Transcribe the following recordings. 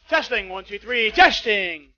Testing, 1, 2, 3, testing.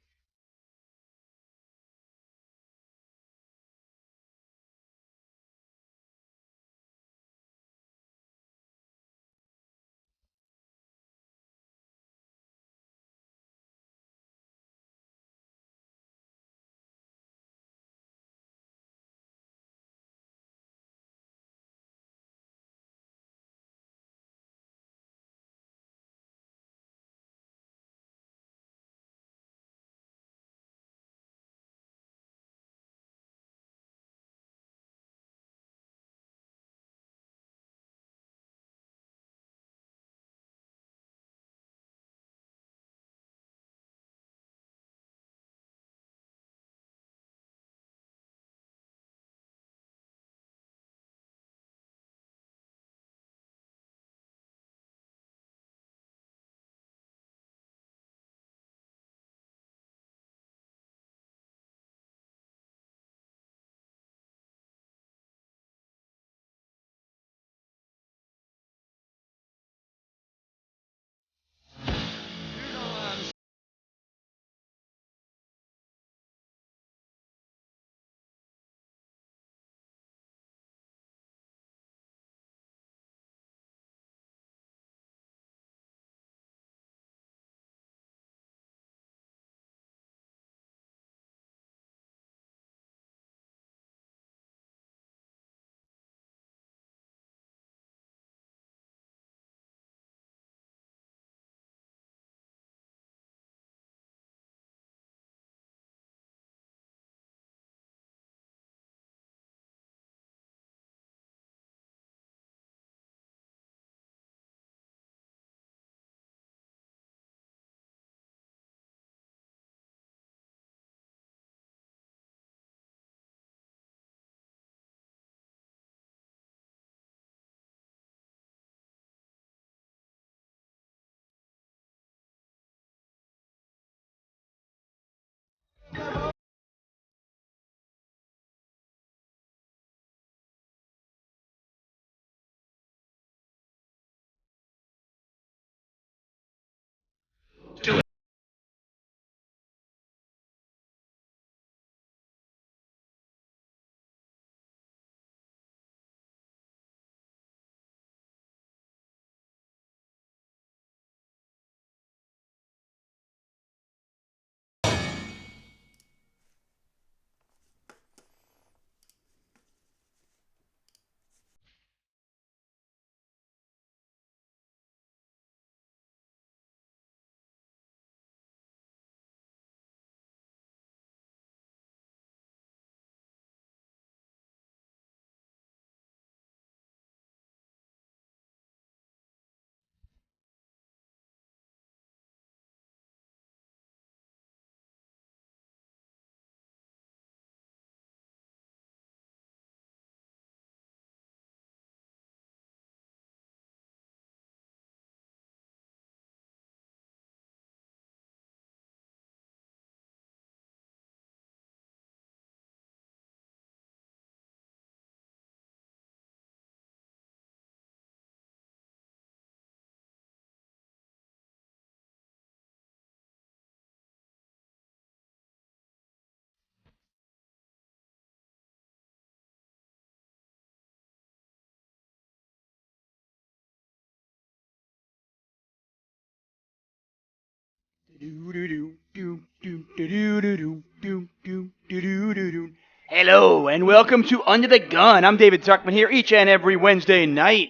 Hello and welcome to Under the Gun. I'm David Tuchman here each and every Wednesday night.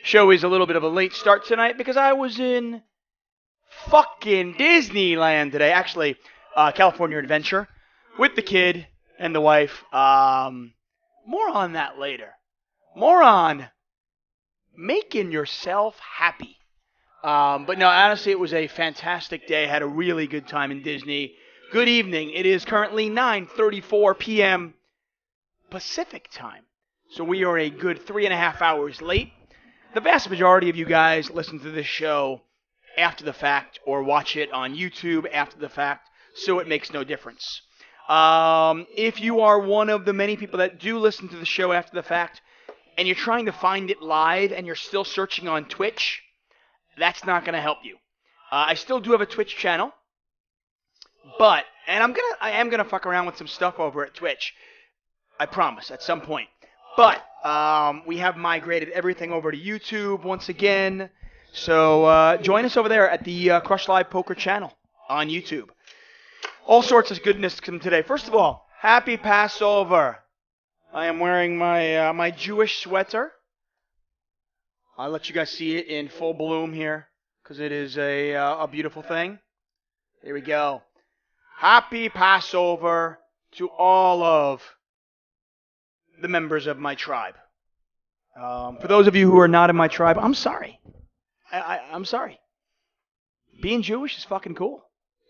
Show is a little bit of a late start tonight because I was in fucking Disneyland today. Actually, California Adventure with the kid and the wife. More on that later. More on making yourself happy. But no, honestly, it was a fantastic day. Had a really good time in Disney. Good evening. It is currently 9:34 p.m. Pacific time. So we are a good 3.5 hours late. The vast majority of you guys listen to this show after the fact or watch it on YouTube after the fact, so it makes no difference. If you are one of the many people that do listen to the show after the fact and you're trying to find it live and you're still searching on Twitch, that's not going to help you. I still do have a Twitch channel, and I am gonna fuck around with some stuff over at Twitch. I promise, at some point. But we have migrated everything over to YouTube once again. So join us over there at the Crush Live Poker channel on YouTube. All sorts of goodness come today. First of all, happy Passover. I am wearing my Jewish sweater. I'll let you guys see it in full bloom here, because it is a beautiful thing. Here we go. Happy Passover to all of the members of my tribe. For those of you who are not in my tribe, I'm sorry. I'm sorry. Being Jewish is fucking cool.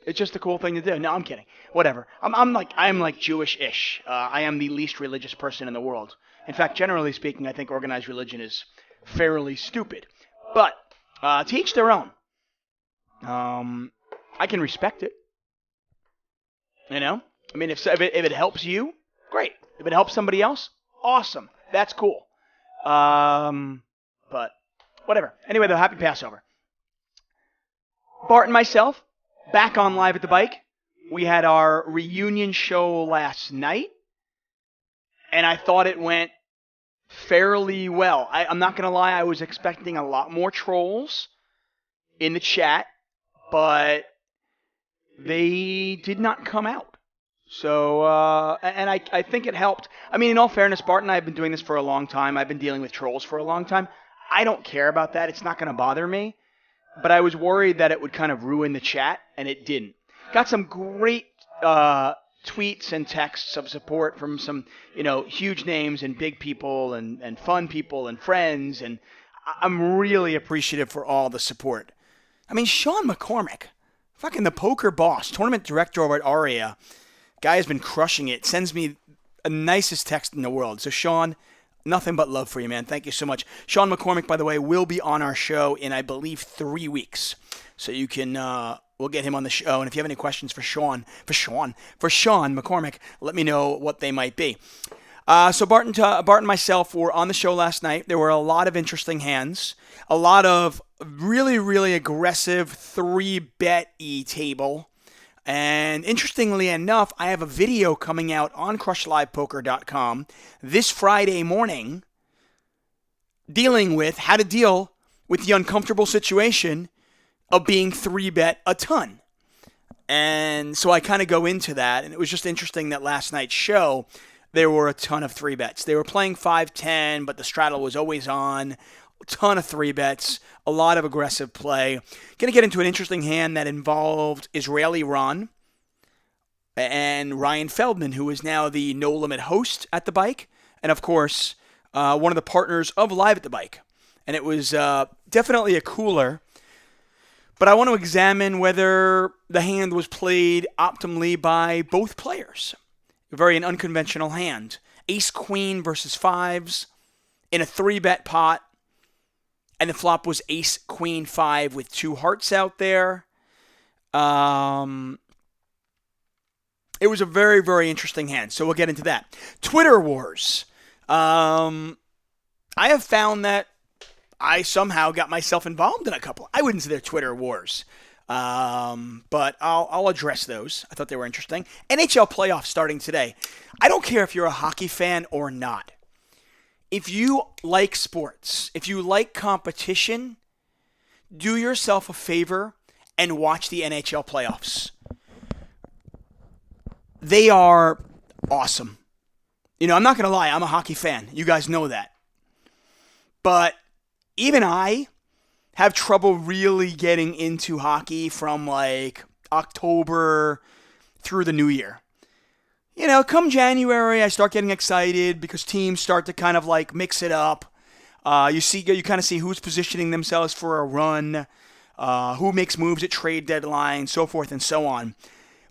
It's just a cool thing to do. No, I'm kidding. Whatever. I'm like Jewish-ish. I am the least religious person in the world. In fact, generally speaking, I think organized religion is fairly stupid. But to each their own. I can respect it. You know? I mean, if it helps you, great. If it helps somebody else, awesome. That's cool. But whatever. Anyway, though, happy Passover. Bart and myself, back on Live at the Bike. We had our reunion show last night, and I thought it went fairly well. I'm not going to lie, I was expecting a lot more trolls in the chat, but they did not come out. So, and I think it helped. I mean, in all fairness, Bart and I have been doing this for a long time. I've been dealing with trolls for a long time. I don't care about that. It's not going to bother me. But I was worried that it would kind of ruin the chat, and it didn't. Got some great tweets and texts of support from some, huge names and big people and fun people and friends, and I'm really appreciative for all the support. I mean, Sean McCormick, fucking the poker boss, tournament director over at Aria, guy has been crushing it, sends me the nicest text in the world. So, Sean, nothing but love for you, man. Thank you so much. Sean McCormick, by the way, will be on our show in, I believe, 3 weeks. So you can, we'll get him on the show. And if you have any questions for Sean McCormick, let me know what they might be. So Bart and myself were on the show last night. There were a lot of interesting hands, a lot of really, really aggressive 3-bet-y table. And interestingly enough, I have a video coming out on CrushLivePoker.com this Friday morning dealing with how to deal with the uncomfortable situation of being 3-bet a ton. And so I kind of go into that, and it was just interesting that last night's show, there were a ton of 3-bets. They were playing 5-10, but the straddle was always on. A ton of 3-bets, a lot of aggressive play. Going to get into an interesting hand that involved Israeli Ron and Ryan Feldman, who is now the No Limit host at the Bike, and of course, one of the partners of Live at the Bike. And it was definitely a cooler, but I want to examine whether the hand was played optimally by both players. An unconventional hand. Ace-Queen versus 5s in a 3-bet pot. And the flop was Ace-Queen-5 with 2 hearts out there. It was a very, very interesting hand. So we'll get into that. Twitter wars. I have found that I somehow got myself involved in a couple. I wouldn't say they're Twitter wars. But I'll address those. I thought they were interesting. NHL playoffs starting today. I don't care if you're a hockey fan or not. If you like sports, if you like competition, do yourself a favor and watch the NHL playoffs. They are awesome. I'm not going to lie, I'm a hockey fan. You guys know that. But even I have trouble really getting into hockey from like October through the new year. Come January, I start getting excited because teams start to kind of like mix it up. You kind of see who's positioning themselves for a run, who makes moves at trade deadline, so forth and so on.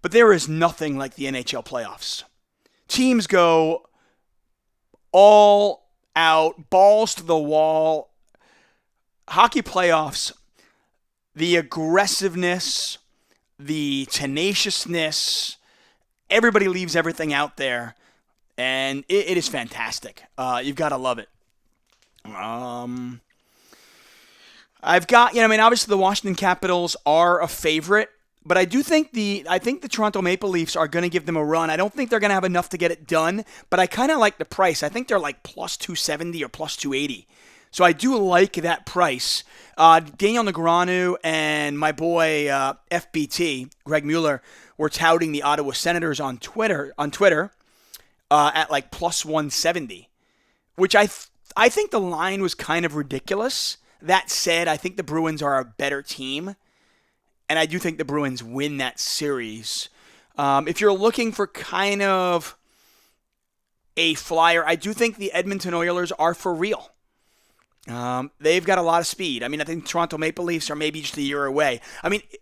But there is nothing like the NHL playoffs. Teams go all out, balls to the wall. Hockey playoffs, the aggressiveness, the tenaciousness, everybody leaves everything out there, and it is fantastic. You've got to love it. I've got, obviously the Washington Capitals are a favorite, but I think the Toronto Maple Leafs are going to give them a run. I don't think they're going to have enough to get it done, but I kind of like the price. I think they're like plus 270 or plus 280. So I do like that price. Daniel Negreanu and my boy FBT, Greg Mueller, were touting the Ottawa Senators on Twitter at like plus 170, which I think the line was kind of ridiculous. That said, I think the Bruins are a better team, and I do think the Bruins win that series. If you're looking for kind of a flyer, I do think the Edmonton Oilers are for real. They've got a lot of speed. I think the Toronto Maple Leafs are maybe just a year away.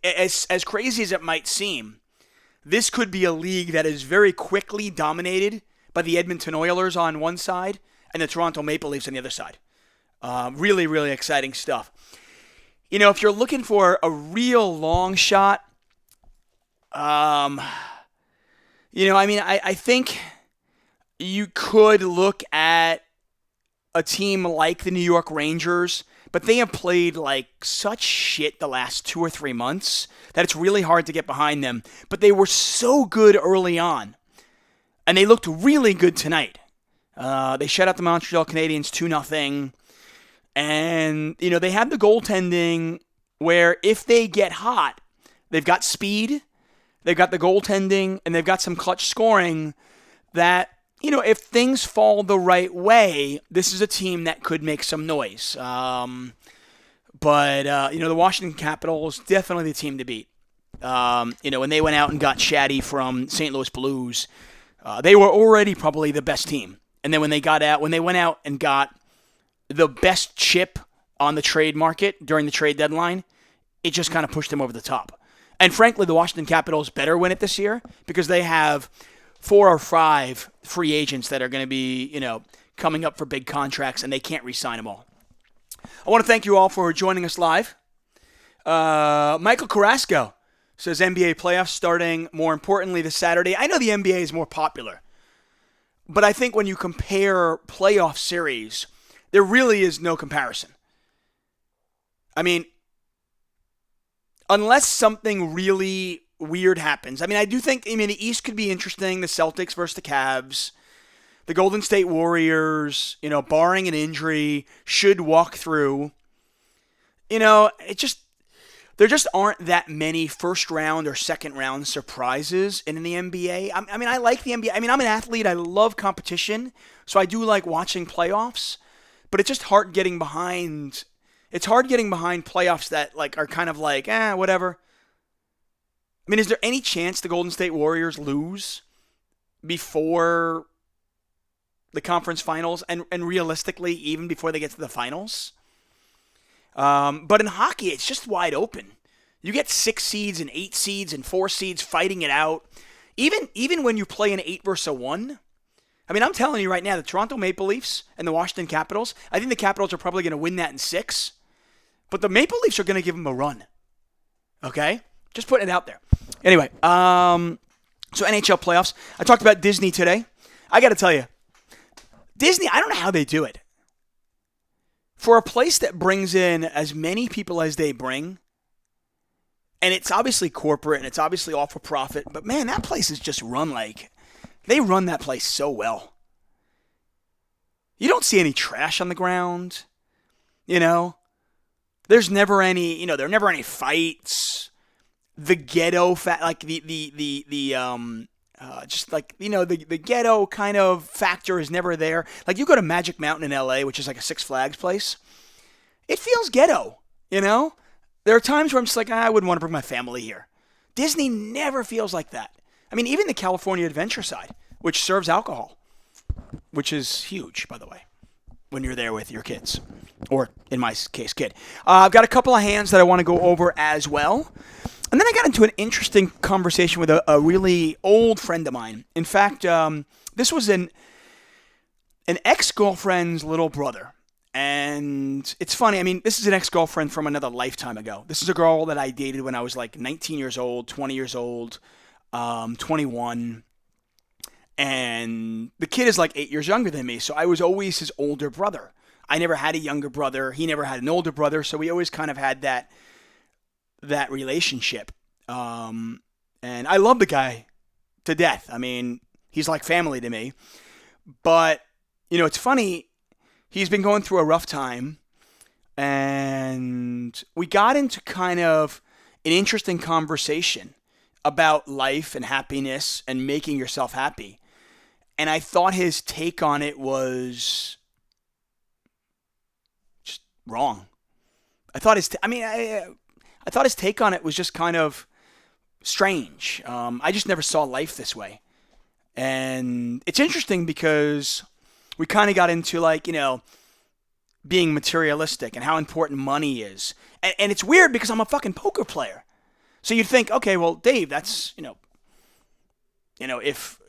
As crazy as it might seem, this could be a league that is very quickly dominated by the Edmonton Oilers on one side and the Toronto Maple Leafs on the other side. Really, really exciting stuff. If you're looking for a real long shot, I think you could look at a team like the New York Rangers, but they have played like such shit the last 2 or 3 months that it's really hard to get behind them. But they were so good early on, and they looked really good tonight. They shut out the Montreal Canadiens 2-0. And, they have the goaltending where if they get hot, they've got speed, they've got the goaltending, and they've got some clutch scoring that, if things fall the right way, this is a team that could make some noise. But the Washington Capitals, definitely the team to beat. When they went out and got Shaddy from St. Louis Blues, they were already probably the best team. And then when they went out and got the best chip on the trade market during the trade deadline, it just kind of pushed them over the top. And frankly, the Washington Capitals better win it this year because they have 4 or 5 free agents that are going to be, coming up for big contracts, and they can't re-sign them all. I want to thank you all for joining us live. Michael Carrasco says NBA playoffs starting, more importantly, this Saturday. I know the NBA is more popular, but I think when you compare playoff series, there really is no comparison. Unless something really weird happens. I do think, the East could be interesting. The Celtics versus the Cavs. The Golden State Warriors, barring an injury, should walk through. There just aren't that many first round or second round surprises in the NBA. I like the NBA. I'm an athlete. I love competition. So I do like watching playoffs. But it's just hard getting behind. It's hard getting behind playoffs that are kind of whatever. Is there any chance the Golden State Warriors lose before the conference finals and realistically even before they get to the finals? But in hockey, it's just wide open. You get 6 seeds and 8 seeds and 4 seeds fighting it out. Even when you play an 8 versus a 1. I'm telling you right now, the Toronto Maple Leafs and the Washington Capitals, I think the Capitals are probably going to win that in 6. But the Maple Leafs are going to give them a run. Okay? Just putting it out there. Anyway, so NHL playoffs. I talked about Disney today. I got to tell you, Disney, I don't know how they do it. For a place that brings in as many people as they bring, and it's obviously corporate and it's obviously all for profit, but man, that place is just run they run that place so well. You don't see any trash on the ground. There's never any, there are never any fights. The ghetto, the ghetto kind of factor is never there. You go to Magic Mountain in LA, which is like a Six Flags place. It feels ghetto, There are times where I'm just I wouldn't want to bring my family here. Disney never feels like that. Even the California Adventure side, which serves alcohol, which is huge, by the way, when you're there with your kids, or in my case, kid. I've got a couple of hands that I want to go over as well. And then I got into an interesting conversation with a really old friend of mine. In fact, this was an ex-girlfriend's little brother. And it's funny, this is an ex-girlfriend from another lifetime ago. This is a girl that I dated when I was 19 years old, 20 years old. 21, and the kid is 8 years younger than me, so I was always his older brother. I never had a younger brother. He never had an older brother. So we always kind of had that relationship. And I love the guy to death. I mean, he's like family to me. But, it's funny. He's been going through a rough time. And we got into kind of an interesting conversation about life and happiness and making yourself happy. And I thought his take on it was just wrong. I thought his take on it was just kind of strange. I just never saw life this way. And it's interesting because we kind of got into being materialistic and how important money is. And it's weird because I'm a fucking poker player. So you'd think, okay, well, Dave, that's, if...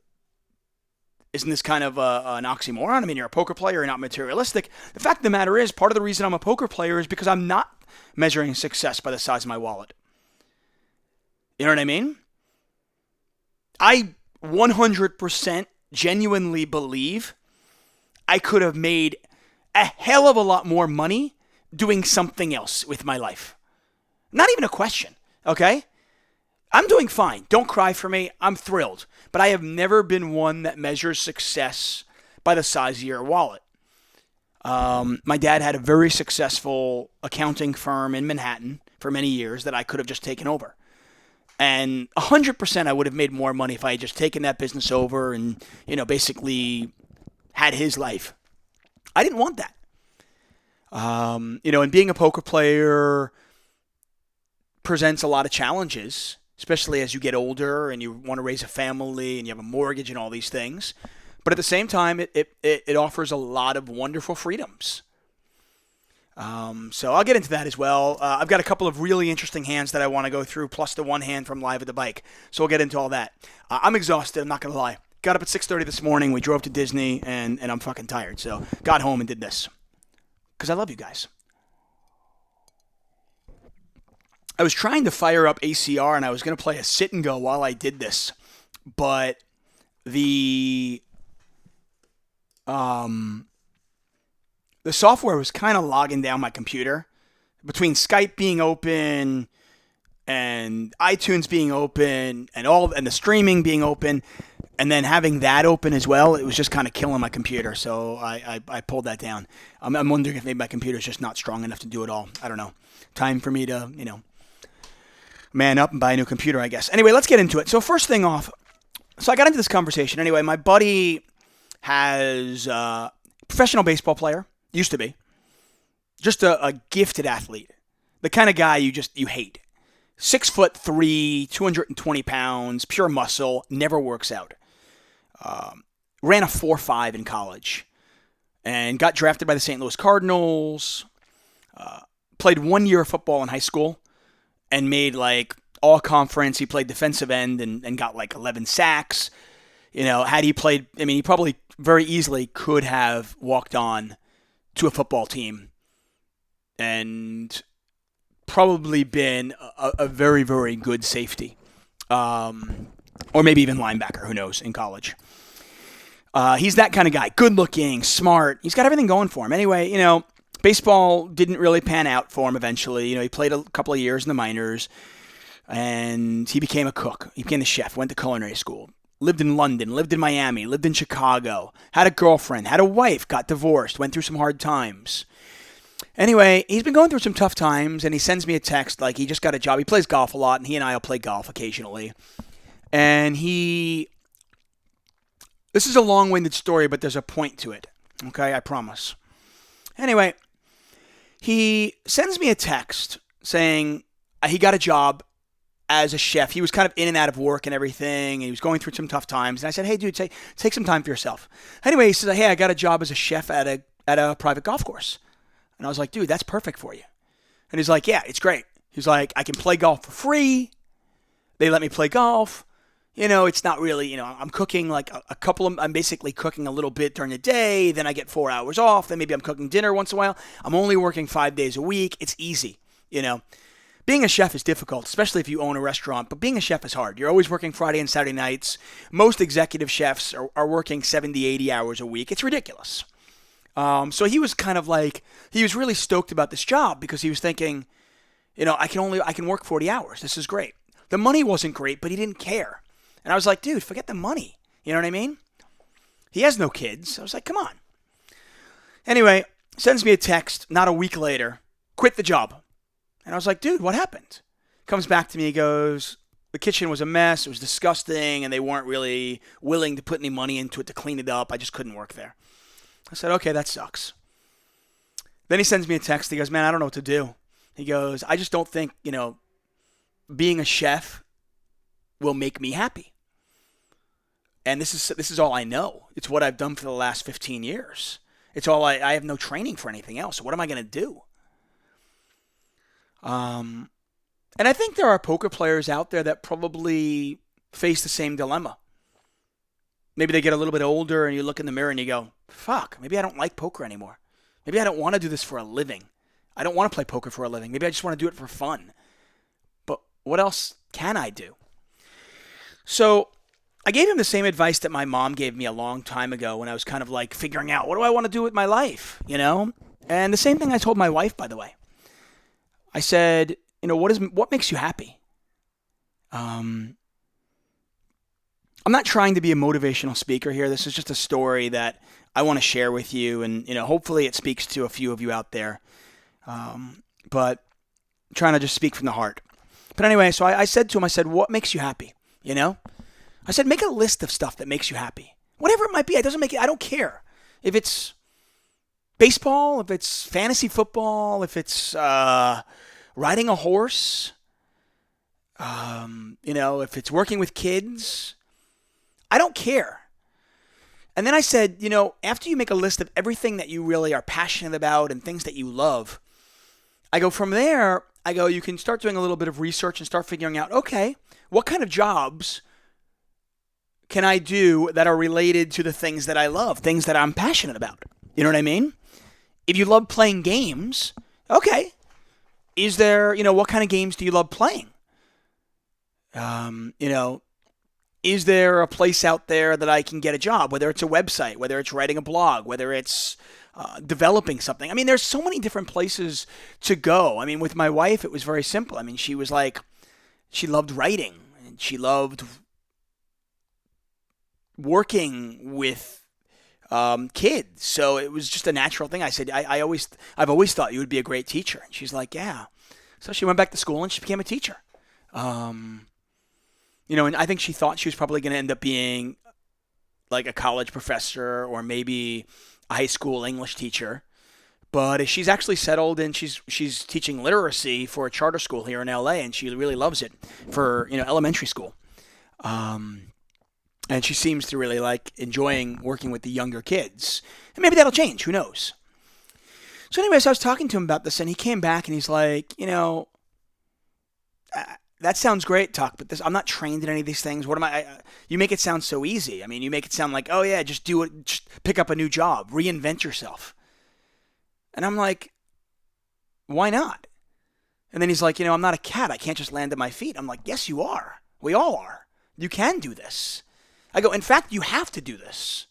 Isn't this kind of an oxymoron? I mean, you're a poker player, you're not materialistic. The fact of the matter is, part of the reason I'm a poker player is because I'm not measuring success by the size of my wallet. You know what I mean? I 100% genuinely believe I could have made a hell of a lot more money doing something else with my life. Not even a question, okay? I'm doing fine. Don't cry for me. I'm thrilled. But I have never been one that measures success by the size of your wallet. My dad had a very successful accounting firm in Manhattan for many years that I could have just taken over. And 100% I would have made more money if I had just taken that business over and, basically had his life. I didn't want that. And being a poker player presents a lot of challenges, especially as you get older and you want to raise a family and you have a mortgage and all these things. But at the same time, it offers a lot of wonderful freedoms. So I'll get into that as well. I've got a couple of really interesting hands that I want to go through, plus the one hand from Live at the Bike. So we'll get into all that. I'm exhausted, I'm not going to lie. Got up at 6:30 this morning. We drove to Disney, and I'm fucking tired. So got home and did this. Because I love you guys. I was trying to fire up ACR, and I was going to play a sit and go while I did this. But the software was kind of logging down my computer. Between Skype being open and iTunes being open and the streaming being open, and then having that open as well, it was just kind of killing my computer. So I pulled that down. I'm wondering if maybe my computer's just not strong enough to do it all. I don't know. Time for me to, man up and buy a new computer, I guess. Anyway, let's get into it. So first thing off, so I got into this conversation. Anyway, my buddy has a professional baseball player, used to be, just a gifted athlete, the kind of guy you hate. 6'3", 220 pounds, pure muscle, never works out. Ran a 4.5 in college and got drafted by the St. Louis Cardinals. Played 1 year of football in high school and made all conference. He played defensive end and got 11 sacks. Had he played, he probably very easily could have walked on to a football team and probably been a very, very good safety. Or maybe even linebacker, who knows, in college. He's that kind of guy. Good looking, smart. He's got everything going for him. Anyway, baseball didn't really pan out for him eventually. He played a couple of years in the minors, and he became a cook. He became a chef, went to culinary school, lived in London, lived in Miami, lived in Chicago, had a girlfriend, had a wife, got divorced, went through some hard times. Anyway, he's been going through some tough times, and he sends me a text he just got a job. He plays golf a lot, and he and I will play golf occasionally. And this is a long-winded story, but there's a point to it. Okay, I promise. Anyway, he sends me a text saying he got a job as a chef. He was kind of in and out of work and everything, and he was going through some tough times. And I said, hey, dude, take some time for yourself. Anyway, he says, hey, I got a job as a chef at a private golf course. And I was like, dude, that's perfect for you. And he's like, yeah, it's great. He's like, I can play golf for free. They let me play golf. It's not really, I'm cooking I'm basically cooking a little bit during the day. Then I get 4 hours off. Then maybe I'm cooking dinner once in a while. I'm only working 5 days a week. It's easy, Being a chef is difficult, especially if you own a restaurant, but being a chef is hard. You're always working Friday and Saturday nights. Most executive chefs are working 70, 80 hours a week. It's ridiculous. So he was kind of like, he was really stoked about this job because he was thinking, I can work 40 hours. This is great. The money wasn't great, but he didn't care. And I was like, dude, forget the money. You know what I mean? He has no kids. I was like, come on. Anyway, sends me a text not a week later, quit the job. And I was like, dude, what happened? Comes back to me, he goes, the kitchen was a mess, it was disgusting, and they weren't really willing to put any money into it to clean it up. I just couldn't work there. I said, okay, that sucks. Then he sends me a text, he goes, man, I don't know what to do. He goes, I just don't think, being a chef will make me happy. And this is all I know. It's what I've done for the last 15 years. It's all I have no training for anything else. So what am I going to do? And I think there are poker players out there that probably face the same dilemma. Maybe they get a little bit older and you look in the mirror and you go, fuck, maybe I don't like poker anymore. Maybe I don't want to do this for a living. I don't want to play poker for a living. Maybe I just want to do it for fun. But what else can I do? So I gave him the same advice that my mom gave me a long time ago when I was kind of like figuring out, what do I want to do with my life, And the same thing I told my wife, by the way. I said, what makes you happy? I'm not trying to be a motivational speaker here. This is just a story that I want to share with you, and hopefully it speaks to a few of you out there. But I'm trying to just speak from the heart. But anyway, so I said to him, what makes you happy? I said, make a list of stuff that makes you happy. Whatever it might be, I don't care. If it's baseball, if it's fantasy football, if it's riding a horse, if it's working with kids, I don't care. And then I said, after you make a list of everything that you really are passionate about and things that you love, I go from there, you can start doing a little bit of research and start figuring out, okay, what kind of jobs can I do that are related to the things that I love, things that I'm passionate about? You know what I mean? If you love playing games, okay. Is there, what kind of games do you love playing? Is there a place out there that I can get a job, whether it's a website, whether it's writing a blog, whether it's developing something? I mean, there's so many different places to go. I mean, with my wife, it was very simple. I mean, she was like, she loved writing and she loved working with kids. So it was just a natural thing. I said, I've always thought you would be a great teacher. And she's like, yeah. So she went back to school and she became a teacher. And I think she thought she was probably going to end up being like a college professor or maybe a high school English teacher. But she's actually settled and she's teaching literacy for a charter school here in LA, and she really loves it for, elementary school. And she seems to really like enjoying working with the younger kids. And maybe that'll change. Who knows? So anyways, I was talking to him about this, and he came back and he's like, that sounds great, Tuck, but I'm not trained in any of these things. What am I? You make it sound so easy. I mean, you make it sound like, oh yeah, just do it. Just pick up a new job. Reinvent yourself. And I'm like, why not? And then he's like, I'm not a cat. I can't just land at my feet. I'm like, yes, you are. We all are. You can do this. I go, in fact, you have to do this.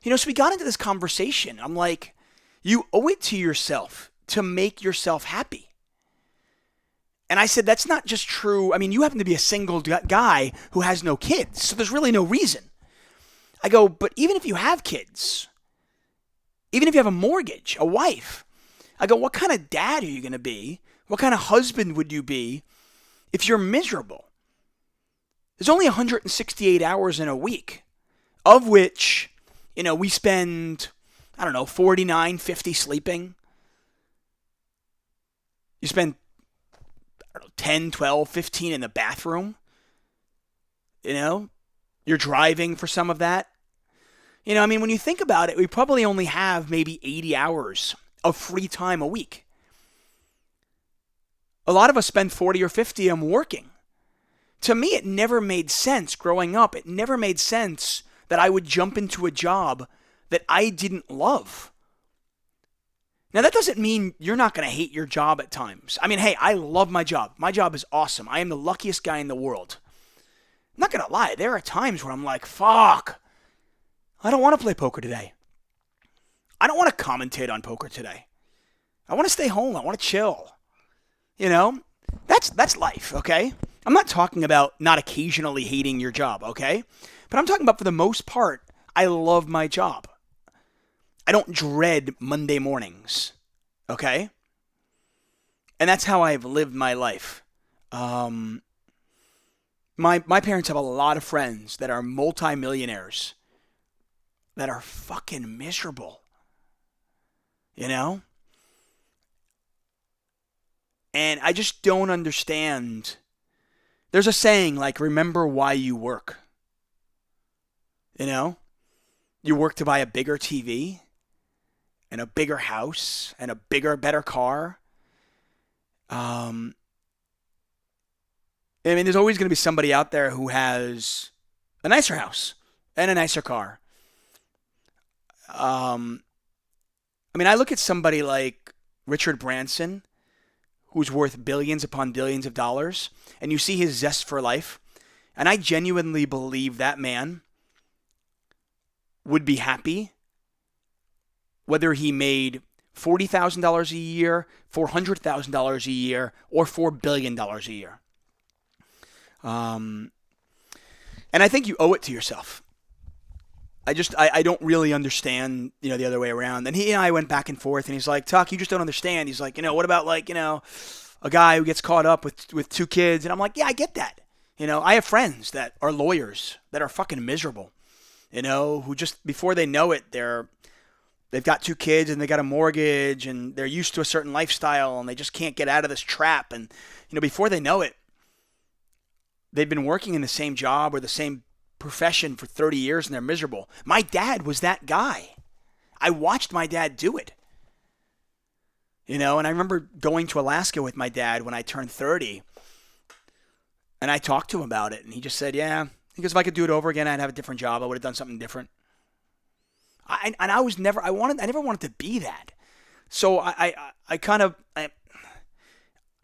So we got into this conversation. I'm like, you owe it to yourself to make yourself happy. And I said, that's not just true. I mean, you happen to be a single guy who has no kids, so there's really no reason. I go, but even if you have kids, even if you have a mortgage, a wife, I go, what kind of dad are you going to be? What kind of husband would you be if you're miserable? There's only 168 hours in a week, of which, we spend, 49, 50 sleeping. You spend 10, 12, 15 in the bathroom. You're driving for some of that. When you think about it, we probably only have maybe 80 hours of free time a week. A lot of us spend 40 or 50 of them working. To me, it never made sense growing up. It never made sense that I would jump into a job that I didn't love. Now, that doesn't mean you're not going to hate your job at times. I mean, hey, I love my job. My job is awesome. I am the luckiest guy in the world. I'm not going to lie. There are times where I'm like, fuck, I don't want to play poker today. I don't want to commentate on poker today. I want to stay home. I want to chill. You know, that's life, okay? I'm not talking about not occasionally hating your job, okay? But I'm talking about for the most part, I love my job. I don't dread Monday mornings, okay? And that's how I've lived my life. My parents have a lot of friends that are multimillionaires that are fucking miserable, you know? And I just don't understand. There's a saying like, remember why you work. You know? You work to buy a bigger TV and a bigger house and a bigger, better car. I mean, there's always going to be somebody out there who has a nicer house and a nicer car. I mean, I look at somebody like Richard Branson, who's worth billions upon billions of dollars, and you see his zest for life, and I genuinely believe that man would be happy whether he made $40,000 a year, $400,000 a year, or $4 billion a year. And I think you owe it to yourself. I don't really understand, the other way around. And he and I went back and forth, and he's like, Tuck, you just don't understand. He's like, what about a guy who gets caught up with two kids? And I'm like, yeah, I get that. I have friends that are lawyers that are fucking miserable, who just before they know it, they've got two kids and they got a mortgage and they're used to a certain lifestyle and they just can't get out of this trap. And, before they know it, they've been working in the same job or the same profession for 30 years and they're miserable. My dad was that guy. I watched my dad do it. And I remember going to Alaska with my dad when I turned 30. And I talked to him about it. And he just said, yeah. He goes, if I could do it over again, I'd have a different job. I would have done something different. I never wanted to be that. So I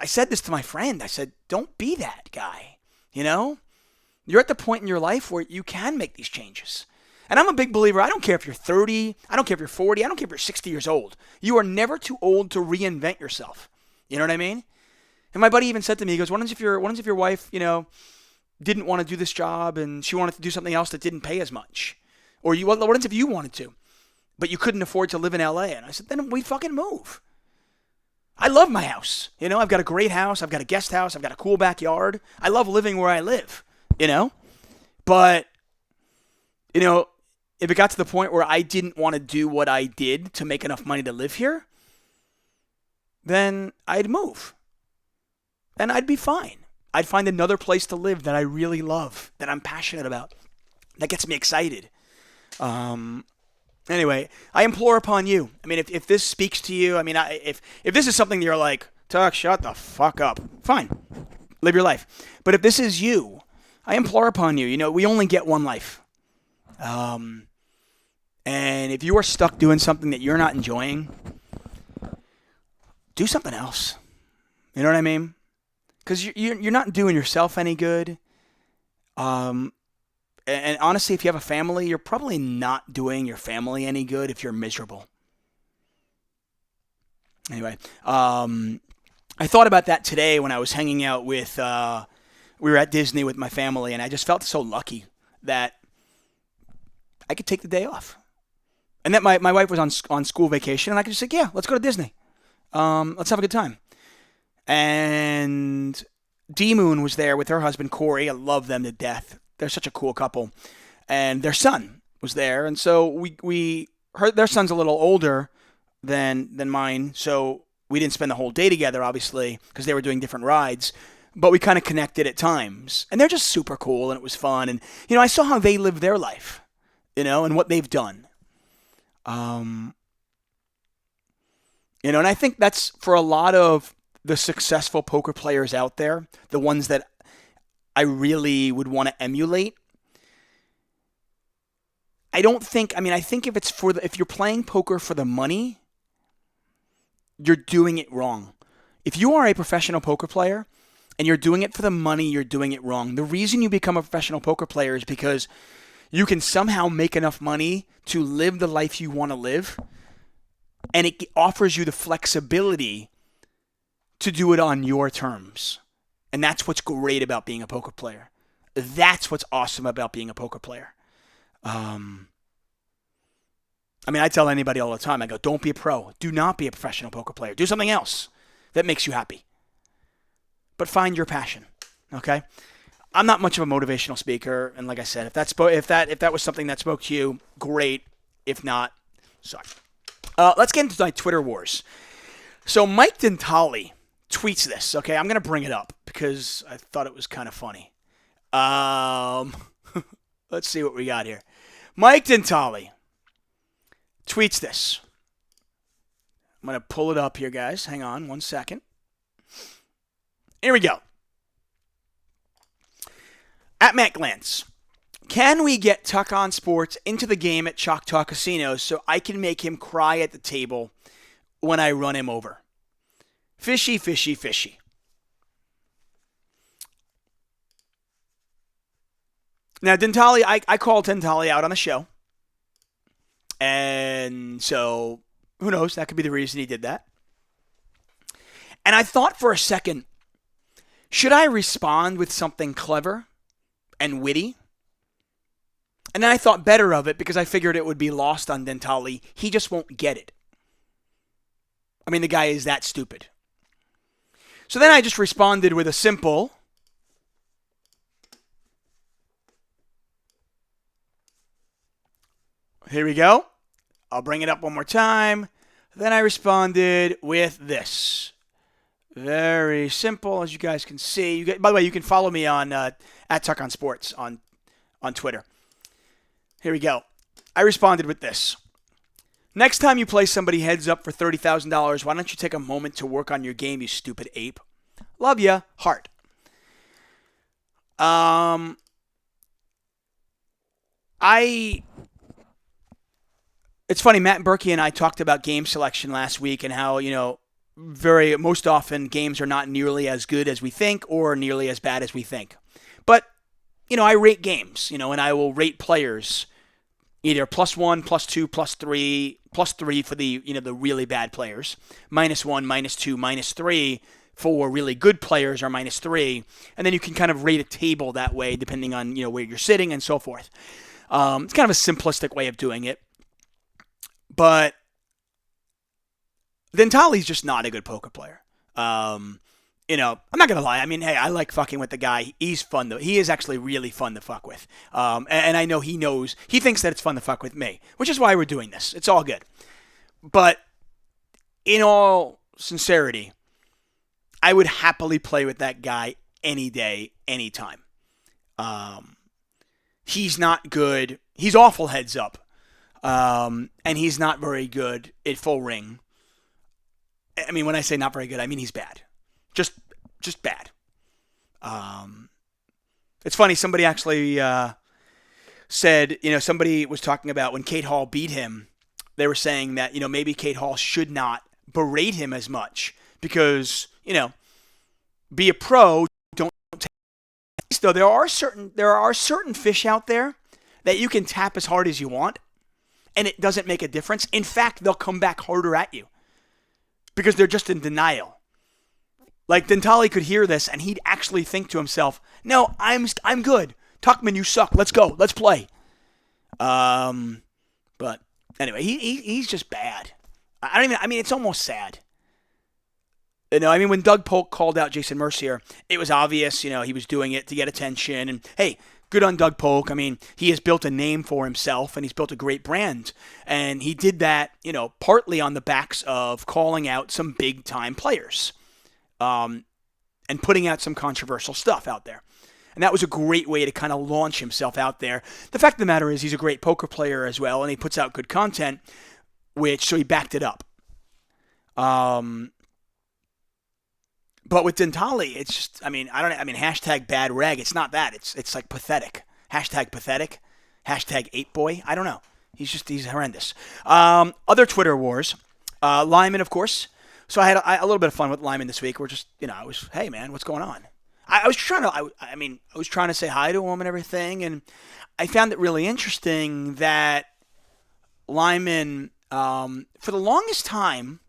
said this to my friend. I said, don't be that guy. You're at the point in your life where you can make these changes. And I'm a big believer. I don't care if you're 30. I don't care if you're 40. I don't care if you're 60 years old. You are never too old to reinvent yourself. You know what I mean? And my buddy even said to me, he goes, what if your wife, didn't want to do this job and she wanted to do something else that didn't pay as much? Or what if you wanted to, but you couldn't afford to live in LA? And I said, then we fucking move. I love my house. I've got a great house. I've got a guest house. I've got a cool backyard. I love living where I live, But, if it got to the point where I didn't want to do what I did to make enough money to live here, then I'd move. And I'd be fine. I'd find another place to live that I really love, that I'm passionate about, that gets me excited. Anyway, I implore upon you. I mean, if this speaks to you, if this is something that you're like, Tuck, shut the fuck up. Fine. Live your life. But if this is you, I implore upon you. We only get one life. And if you are stuck doing something that you're not enjoying, do something else. You know what I mean? Because you're not doing yourself any good. And honestly, if you have a family, you're probably not doing your family any good if you're miserable. Anyway, I thought about that today when I was hanging out with, we were at Disney with my family, and I just felt so lucky that I could take the day off. And that my wife was on school vacation, and I could just say, yeah, let's go to Disney. Let's have a good time. And D-Moon was there with her husband, Corey. I love them to death. They're such a cool couple. And their son was there. And so their son's a little older than mine. So we didn't spend the whole day together, obviously, because they were doing different rides. But we kind of connected at times. And they're just super cool, and it was fun. And, I saw how they live their life, and what they've done. And I think that's for a lot of the successful poker players out there, the ones that I really would want to emulate. I think if you're playing poker for the money, you're doing it wrong. If you are a professional poker player and you're doing it for the money, you're doing it wrong. The reason you become a professional poker player is because you can somehow make enough money to live the life you want to live And it offers you the flexibility to do it on your terms. And that's what's great about being a poker player. That's what's awesome about being a poker player. I tell anybody all the time, I go, don't be a pro. Do not be a professional poker player. Do something else that makes you happy. But find your passion, okay? I'm not much of a motivational speaker, and like I said, if that was something that spoke to you, great. If not, sorry. Let's get into my Twitter wars. So Mike Dentale tweets this, okay? I'm going to bring it up because I thought it was kind of funny. Let's see what we got here. Mike Dentale tweets this. I'm going to pull it up here, guys. Hang on 1 second. Here we go. At Matt Glantz. Can we get Tuck on Sports into the game at Choctaw Casinos so I can make him cry at the table when I run him over? Fishy, fishy, fishy. Now, Dentale, I called Dentale out on the show. And so, who knows? That could be the reason he did that. And I thought for a second, should I respond with something clever and witty? And then I thought better of it because I figured it would be lost on Dentale. He just won't get it. I mean, the guy is that stupid. So then I just responded with a simple, here we go. I'll bring it up one more time. Then I responded with this. Very simple, as you guys can see. By the way, you can follow me on at Tuck on Sports on Twitter. Here we go. I responded with this. Next time you play somebody heads up for $30,000, why don't you take a moment to work on your game, you stupid ape? Love ya. Heart. It's funny, Matt Berkey and I talked about game selection last week and how, most often games are not nearly as good as we think or nearly as bad as we think. But, I rate games, and I will rate players either +1, +2, +3, +3 for the, the really bad players, -1, -2, -3 for really good players or -3. And then you can kind of rate a table that way depending on, where you're sitting and so forth. It's kind of a simplistic way of doing it. But Dentale's just not a good poker player. I'm not going to lie. I mean, hey, I like fucking with the guy. He's fun, though. He is actually really fun to fuck with. And I know he thinks that it's fun to fuck with me, which is why we're doing this. It's all good. But in all sincerity, I would happily play with that guy any day, anytime. He's not good. He's awful heads up. And he's not very good at full ring. I mean, when I say not very good, I mean he's bad. Just bad. It's funny, somebody actually said, somebody was talking about when Kate Hall beat him, they were saying that, maybe Kate Hall should not berate him as much because, be a pro, don't take. So there are certain fish out there that you can tap as hard as you want and it doesn't make a difference. In fact, they'll come back harder at you because they're just in denial. Like Dentale could hear this and he'd actually think to himself, "No, I'm good. Tuchman, you suck. Let's go. Let's play." But anyway, he's just bad. It's almost sad. When Doug Polk called out Jason Mercier, it was obvious, he was doing it to get attention. And hey, good on Doug Polk. He has built a name for himself and he's built a great brand. And he did that, partly on the backs of calling out some big time players. And putting out some controversial stuff out there. And that was a great way to kind of launch himself out there. The fact of the matter is he's a great poker player as well, and he puts out good content, so he backed it up. But with Dentale, it's just, hashtag bad reg. It's not that. It's like pathetic. Hashtag pathetic. Hashtag ape boy. I don't know. He's horrendous. Other Twitter wars. Lyman, of course. So I had a little bit of fun with Lyman this week. We're just, hey man, what's going on? I was trying to say hi to him and everything, and I found it really interesting that Lyman For the longest time,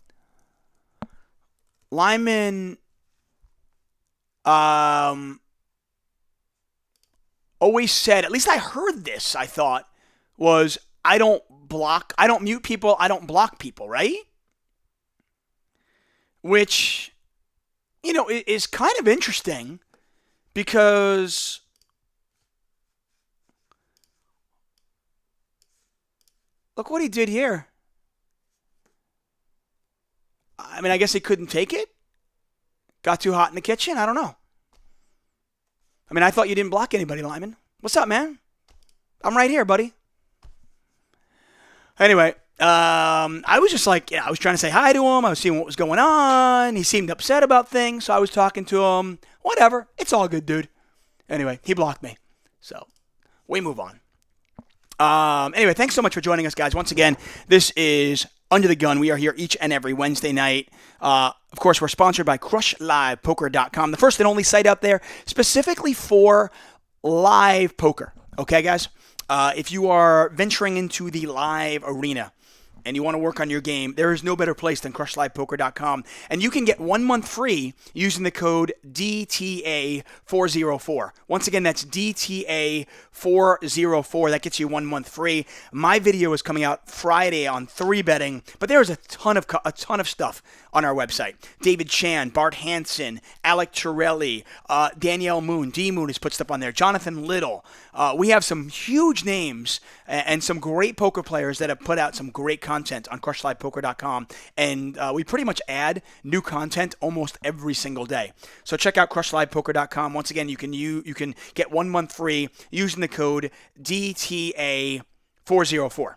Lyman always said, at least I heard this, I thought, was I don't mute people, I don't block people, right? Which, is kind of interesting because look what he did here. I mean, I guess he couldn't take it. Got too hot in the kitchen. I don't know. I mean, I thought you didn't block anybody, Lyman. What's up, man? I'm right here, buddy. Anyway, I was just like, I was trying to say hi to him. I was seeing what was going on. He seemed upset about things, so I was talking to him. Whatever. It's all good, dude. Anyway, he blocked me. So, we move on. Anyway, thanks so much for joining us, guys. Once again, this is Under the Gun. We are here each and every Wednesday night. Of course, we're sponsored by CrushLivePoker.com, the first and only site out there specifically for live poker. Okay, guys? If you are venturing into the live arena and you want to work on your game, there is no better place than CrushLivePoker.com. And you can get 1 month free using the code DTA404. Once again, that's DTA404. That gets you 1 month free. My video is coming out Friday on 3 betting, but there is a ton of stuff on our website. David Chan, Bart Hansen, Alec Torelli, Danielle Moon, D Moon has put stuff on there, Jonathan Little. We have some huge names and some great poker players that have put out some great content on CrushLivePoker.com, and we pretty much add new content almost every single day. So check out CrushLivePoker.com. Once again, you can get 1 month free using the code DTA404.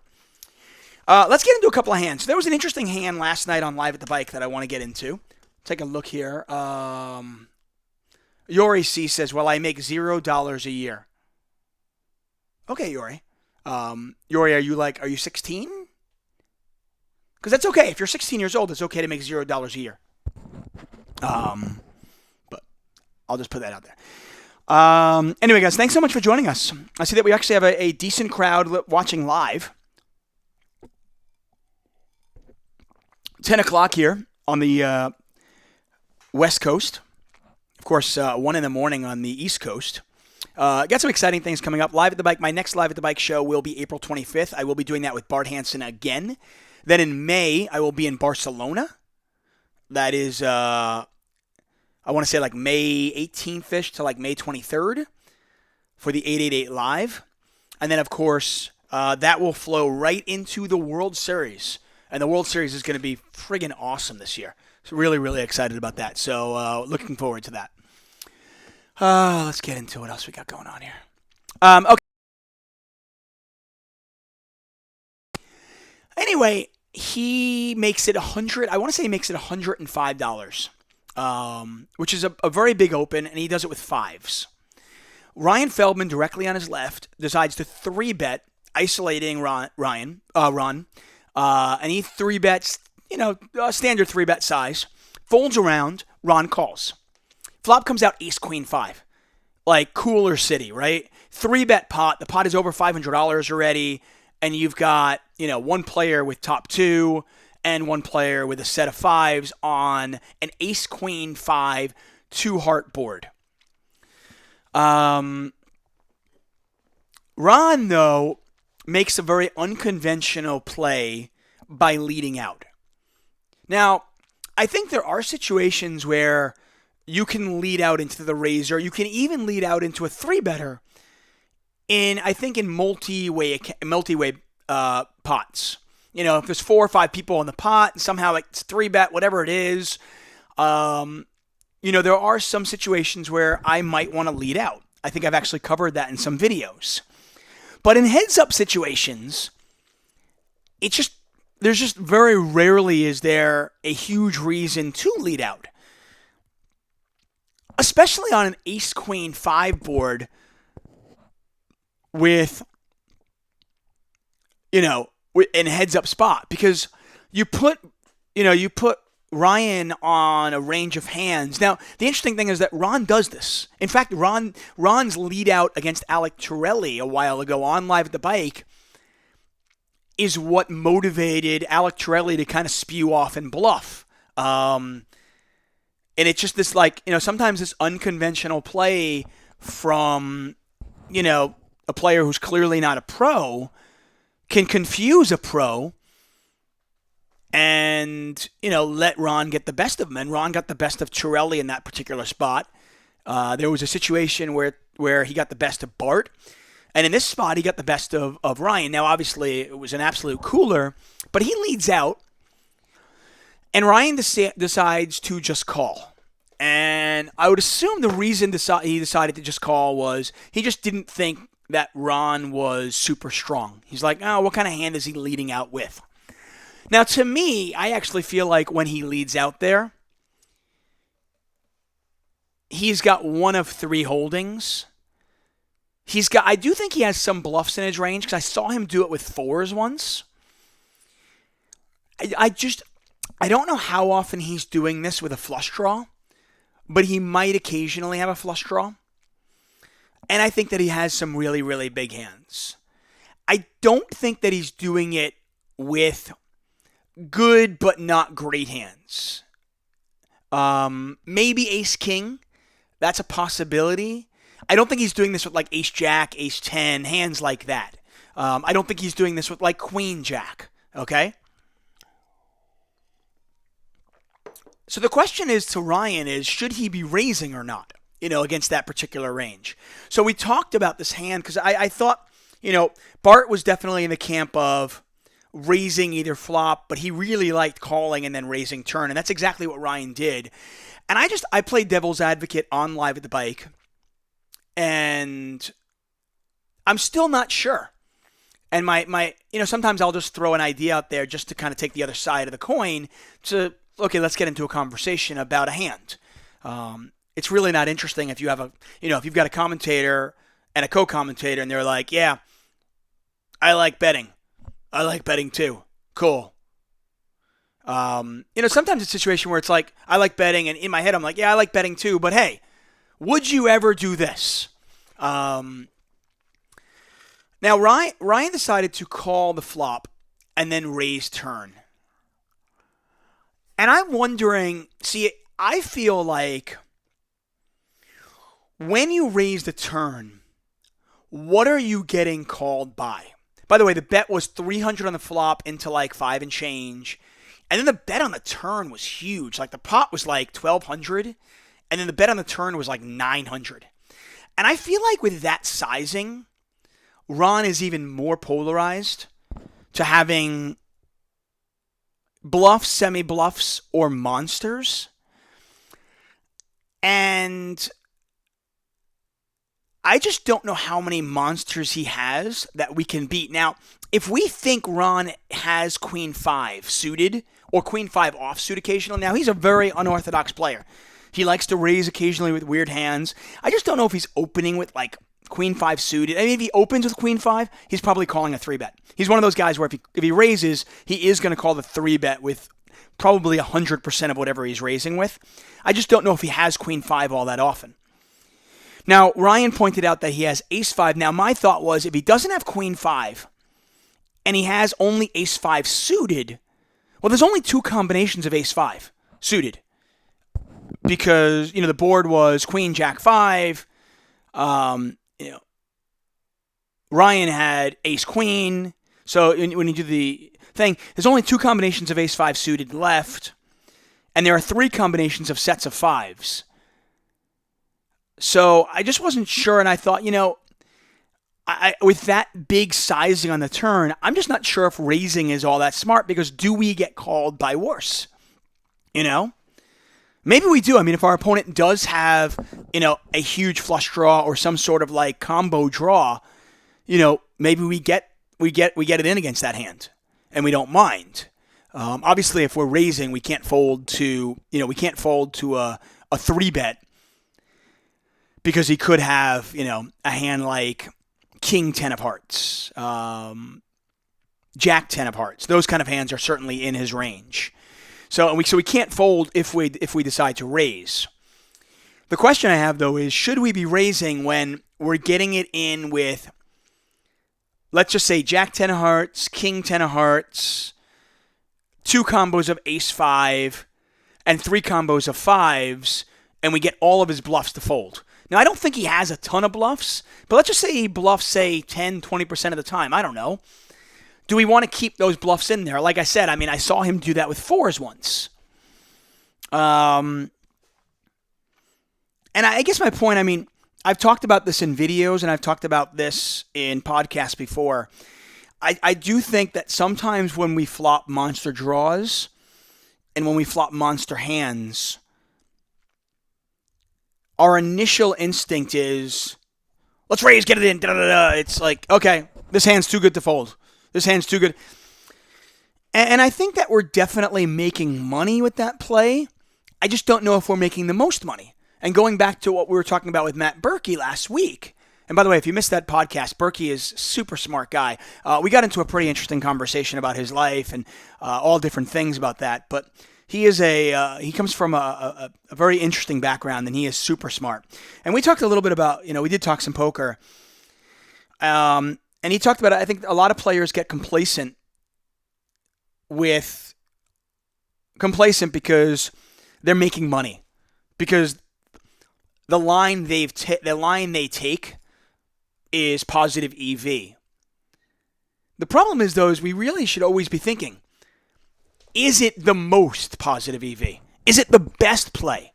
Let's get into a couple of hands. There was an interesting hand last night on Live at the Bike that I want to get into. Take a look here. Yori C says, well, I make $0 a year. Okay, Yori. Yori, are you 16? Because that's okay. If you're 16 years old, it's okay to make $0 a year. But I'll just put that out there. Anyway, guys, thanks so much for joining us. I see that we actually have a decent crowd watching live. 10 o'clock here on the West Coast. Of course, 1 in the morning on the East Coast. Got some exciting things coming up. Live at the Bike. My next Live at the Bike show will be April 25th. I will be doing that with Bart Hansen again. Then in May, I will be in Barcelona. That is, I want to say like May 18th-ish to like May 23rd for the 888 Live. And then, of course, that will flow right into the World Series. And the World Series is going to be friggin' awesome this year. So really, really excited about that. So looking forward to that. Let's get into what else we got going on here. Okay. Anyway, he makes it $100. I want to say he makes it $105, which is a very big open, and he does it with fives. Ryan Feldman, directly on his left, decides to 3-bet, isolating Ron. And he 3-bets, a standard 3-bet size. Folds around, Ron calls. Flop comes out ace, queen, 5. Like Cooler City, right? 3-bet pot. The pot is over $500 already. And you've got, one player with top 2 and one player with a set of 5s on an ace, queen, 5, 2-heart board. Ron, though, makes a very unconventional play by leading out. Now, I think there are situations where you can lead out into the razor. You can even lead out into a 3-better in multi-way pots. If there's 4 or 5 people in the pot, and somehow it's 3-bet, whatever it is, there are some situations where I might want to lead out. I think I've actually covered that in some videos. But in heads-up situations, there's just very rarely is there a huge reason to lead out. Especially on an ace, queen, 5 board with, in heads-up spot. Because you put Ryan on a range of hands. Now, the interesting thing is that Ron does this. In fact, Ron's lead out against Alec Torelli a while ago on Live at the Bike, is what motivated Alec Torelli to kind of spew off and bluff. And it's just this sometimes this unconventional play from, a player who's clearly not a pro can confuse a pro and, let Ron get the best of him. And Ron got the best of Torelli in that particular spot. There was a situation where he got the best of Bart. And in this spot, he got the best of Ryan. Now, obviously, it was an absolute cooler, but he leads out. And Ryan decides to just call. And I would assume the reason he decided to just call was he just didn't think that Ron was super strong. He's like, oh, what kind of hand is he leading out with? Now, to me, I actually feel like when he leads out there, he's got one of three holdings. I do think he has some bluffs in his range because I saw him do it with fours once. I don't know how often he's doing this with a flush draw, but he might occasionally have a flush draw. And I think that he has some really, really big hands. I don't think that he's doing it with good but not great hands. Maybe ace-king. That's a possibility. I don't think he's doing this with like ace-jack, ace-10, hands like that. I don't think he's doing this with like queen-jack. Okay? So the question is to Ryan is, should he be raising or not, against that particular range? So we talked about this hand because I thought, Bart was definitely in the camp of raising either flop, but he really liked calling and then raising turn, and that's exactly what Ryan did. And I played devil's advocate on Live at the Bike, and I'm still not sure. And my sometimes I'll just throw an idea out there just to kind of take the other side of the coin to, okay, let's get into a conversation about a hand. It's really not interesting if you have if you've got a commentator and a co-commentator and they're like, yeah, I like betting. I like betting too. Cool. Sometimes it's a situation where it's like, I like betting, and in my head I'm like, yeah, I like betting too, but hey, would you ever do this? Now, Ryan decided to call the flop and then raise turn. And I'm wondering, I feel like when you raise the turn, what are you getting called by? By the way, the bet was 300 on the flop into like 5 and change. And then the bet on the turn was huge. Like the pot was like 1,200. And then the bet on the turn was like 900. And I feel like with that sizing, Ron is even more polarized to having bluffs, semi-bluffs, or monsters. And I just don't know how many monsters he has that we can beat. Now, if we think Ron has Queen 5 suited or Queen 5 offsuit occasionally, now he's a very unorthodox player. He likes to raise occasionally with weird hands. I just don't know if he's opening with like Queen 5 suited. I mean, if he opens with Queen 5, he's probably calling a 3-bet. He's one of those guys where if he raises, he is going to call the 3-bet with probably 100% of whatever he's raising with. I just don't know if he has Queen 5 all that often. Now, Ryan pointed out that he has Ace 5. Now, my thought was if he doesn't have Queen 5 and he has only Ace 5 suited, well, there's only 2 combinations of Ace 5 suited. Because, the board was Queen, Jack 5. Ryan had Ace Queen. So when you do the thing, there's only 2 combinations of Ace 5 suited left. And there are 3 combinations of sets of 5s. So I just wasn't sure, and I thought, with that big sizing on the turn, I'm just not sure if raising is all that smart, because do we get called by worse? Maybe we do. I mean, if our opponent does have, a huge flush draw or some sort of like combo draw, maybe we get it in against that hand, and we don't mind. Obviously, if we're raising, we can't fold to a 3-bet. Because he could have, a hand like King 10 of hearts, Jack 10 of hearts. Those kind of hands are certainly in his range. So we can't fold if we decide to raise. The question I have though is, should we be raising when we're getting it in with let's just say Jack 10 of hearts, King 10 of hearts, 2 combos of ace 5, and 3 combos of 5s, and we get all of his bluffs to fold. Now, I don't think he has a ton of bluffs, but let's just say he bluffs, say, 10, 20% of the time. I don't know. Do we want to keep those bluffs in there? Like I said, I saw him do that with 4s once. And I guess my point, I've talked about this in videos, and I've talked about this in podcasts before. I do think that sometimes when we flop monster draws and when we flop monster hands, our initial instinct is, let's raise, get it in, da-da-da-da. It's like, okay, this hand's too good to fold. This hand's too good. And I think that we're definitely making money with that play. I just don't know if we're making the most money. And going back to what we were talking about with Matt Berkey last week, and by the way, if you missed that podcast, Berkey is a super smart guy. We got into a pretty interesting conversation about his life and all different things about that. But he is he comes from a very interesting background, and he is super smart. And we talked a little bit about, we did talk some poker. And he talked about, I think a lot of players get complacent because they're making money. Because the line they take is positive EV. The problem is, though, is we really should always be thinking, is it the most positive EV? Is it the best play?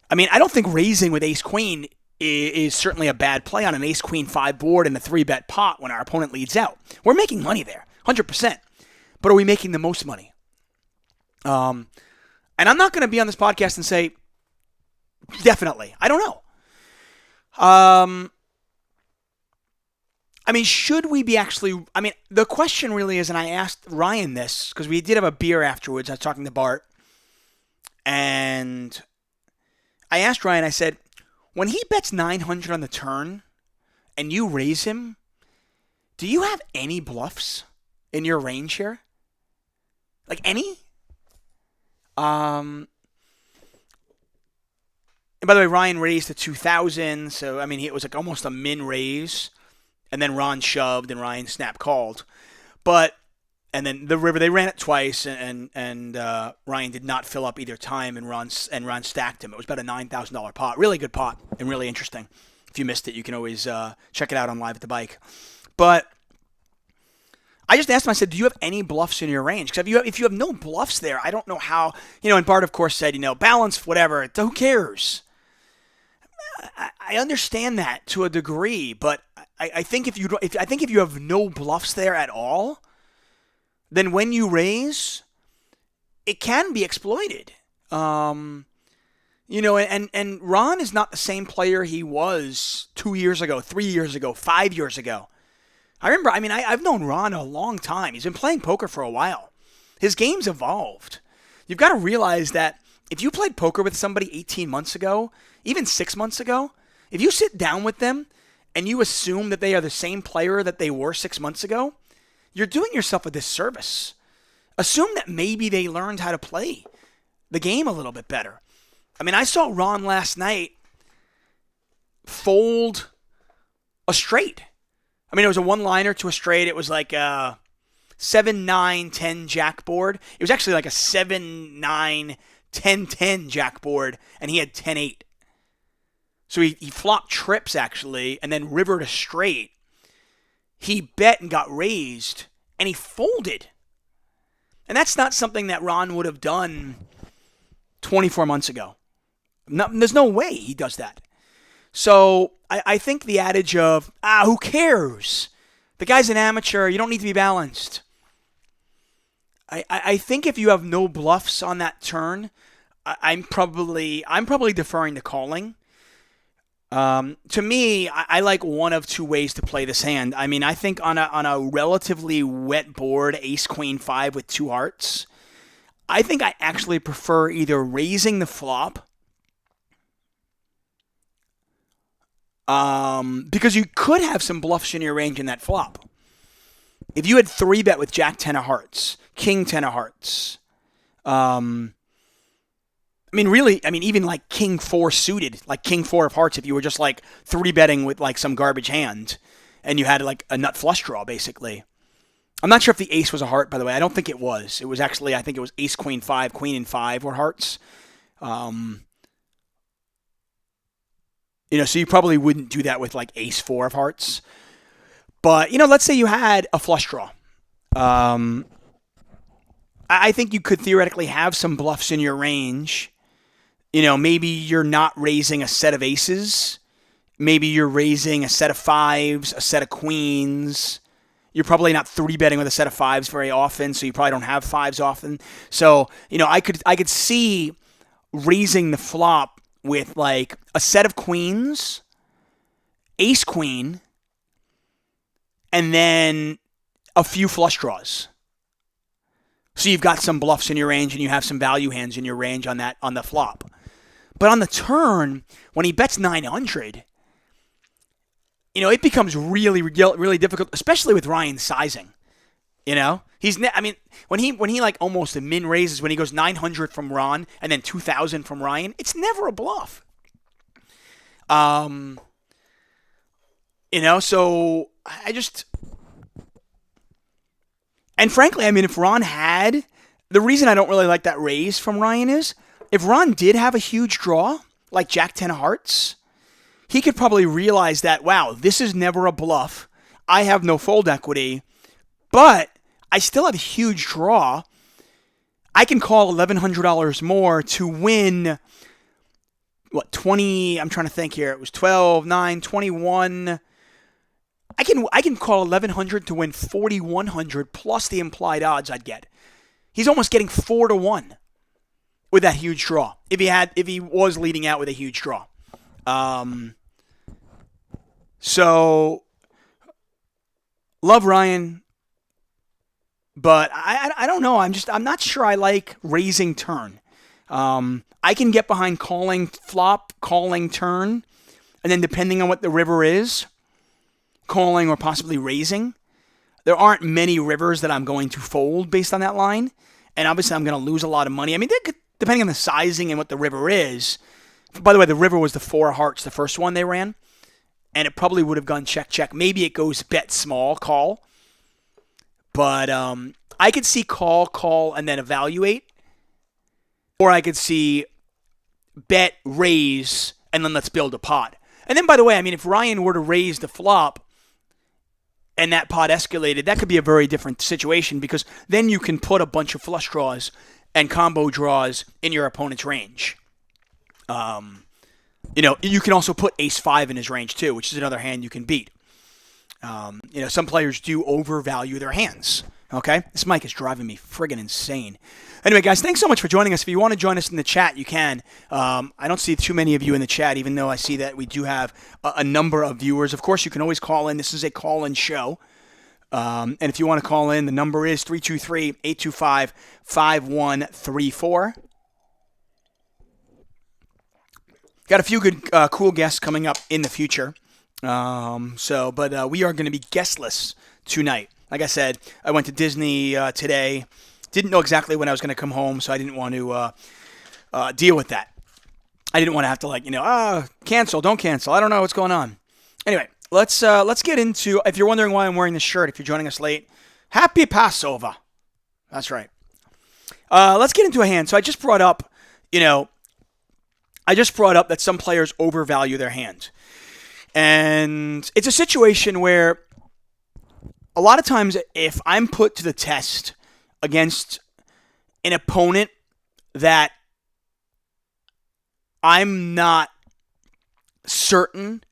I don't think raising with ace-queen is certainly a bad play on an ace-queen 5 board in a 3-bet pot when our opponent leads out. We're making money there, 100%. But are we making the most money? And I'm not going to be on this podcast and say, definitely. I don't know. Should we be actually... the question really is, and I asked Ryan this, because we did have a beer afterwards. I was talking to Bart. And I asked Ryan, I said, when he bets 900 on the turn, and you raise him, do you have any bluffs in your range here? Like, any? And by the way, Ryan raised to 2,000, so, it was like almost a min raise. And then Ron shoved and Ryan snap called. And then the river, they ran it twice, and Ryan did not fill up either time, and Ron stacked him. It was about a $9,000 pot. Really good pot and really interesting. If you missed it, you can always check it out on Live at the Bike. But I just asked him, I said, do you have any bluffs in your range? Because if you have no bluffs there, I don't know how, and Bart, of course, said, balance, whatever, who cares? I understand that to a degree, but I think if you have no bluffs there at all, then when you raise, it can be exploited. And Ron is not the same player he was 2 years ago, 3 years ago, 5 years ago. I remember, I've known Ron a long time. He's been playing poker for a while. His game's evolved. You've got to realize that if you played poker with somebody 18 months ago, even 6 months ago, if you sit down with them and you assume that they are the same player that they were 6 months ago, you're doing yourself a disservice. Assume that maybe they learned how to play the game a little bit better. I saw Ron last night fold a straight. It was a one-liner to a straight. It was like a 7-9-10 jack board. It was actually like a 7-9-10-10 jack board, and he had 10-8. So he flopped trips, actually, and then rivered a straight. He bet and got raised, and he folded. And that's not something that Ron would have done 24 months ago. No, there's no way he does that. So I think the adage of, who cares? The guy's an amateur. You don't need to be balanced. I think if you have no bluffs on that turn, I'm probably deferring to calling. To me, I like one of two ways to play this hand. I think on a relatively wet board, ace queen 5 with 2 hearts, I think I actually prefer either raising the flop, because you could have some bluffs in your range in that flop. If you had 3-bet with Jack 10 of hearts, King 10 of hearts, even like King 4 suited, like King 4 of hearts, if you were just like 3-betting with like some garbage hand, and you had like a nut flush draw, basically. I'm not sure if the ace was a heart, by the way. I don't think it was. It was actually, I think it was ace, queen, 5, queen, and 5 were hearts. So you probably wouldn't do that with like ace, 4 of hearts. But, let's say you had a flush draw. I think you could theoretically have some bluffs in your range. Maybe you're not raising a set of aces. Maybe you're raising a set of 5s, a set of queens. You're probably not 3-betting with a set of 5s very often, so you probably don't have 5s often. So, I could see raising the flop with like a set of queens, ace queen, and then a few flush draws. So you've got some bluffs in your range and you have some value hands in your range on the flop. But on the turn, when he bets 900, it becomes really, really difficult, especially with Ryan's sizing. When he like almost min raises, when he goes 900 from Ron and then 2,000 from Ryan, it's never a bluff. So I just, and frankly, if Ron had, the reason I don't really like that raise from Ryan is, if Ron did have a huge draw, like Jack 10 of hearts, he could probably realize that, wow, this is never a bluff. I have no fold equity, but I still have a huge draw. I can call $1,100 more to win, 20, I'm trying to think here. It was 12, 9, 21. I can call 1,100 to win 4,100 plus the implied odds I'd get. He's almost getting 4-1 with that huge draw. If he was leading out with a huge draw. So love Ryan, but I don't know. I'm not sure I like raising turn. I can get behind calling flop, calling turn, and then depending on what the river is, calling or possibly raising. There aren't many rivers that I'm going to fold based on that line, and obviously I'm going to lose a lot of money. Depending on the sizing and what the river is. By the way, the river was the 4 of hearts, the first one they ran, and it probably would have gone check, check. Maybe it goes bet small, call. But I could see call, and then evaluate. Or I could see bet, raise, and then let's build a pot. And then, by the way, if Ryan were to raise the flop and that pot escalated, that could be a very different situation because then you can put a bunch of flush draws and combo draws in your opponent's range. You can also put ace-5 in his range too, which is another hand you can beat. Some players do overvalue their hands. Okay? This mic is driving me friggin' insane. Anyway, guys, thanks so much for joining us. If you want to join us in the chat, you can. I don't see too many of you in the chat, even though I see that we do have a number of viewers. Of course, you can always call in. This is a call-in show. And if you want to call in, the number is 323-825-5134. Got a few good, cool guests coming up in the future. But we are going to be guestless tonight. Like I said, I went to Disney today. Didn't know exactly when I was going to come home, so I didn't want to deal with that. I didn't want to have to cancel, don't cancel. I don't know what's going on. Anyway, let's get into, if you're wondering why I'm wearing this shirt, if you're joining us late, happy Passover. That's right. Let's get into a hand. So I just brought up, that some players overvalue their hand. And it's a situation where a lot of times if I'm put to the test against an opponent that I'm not certain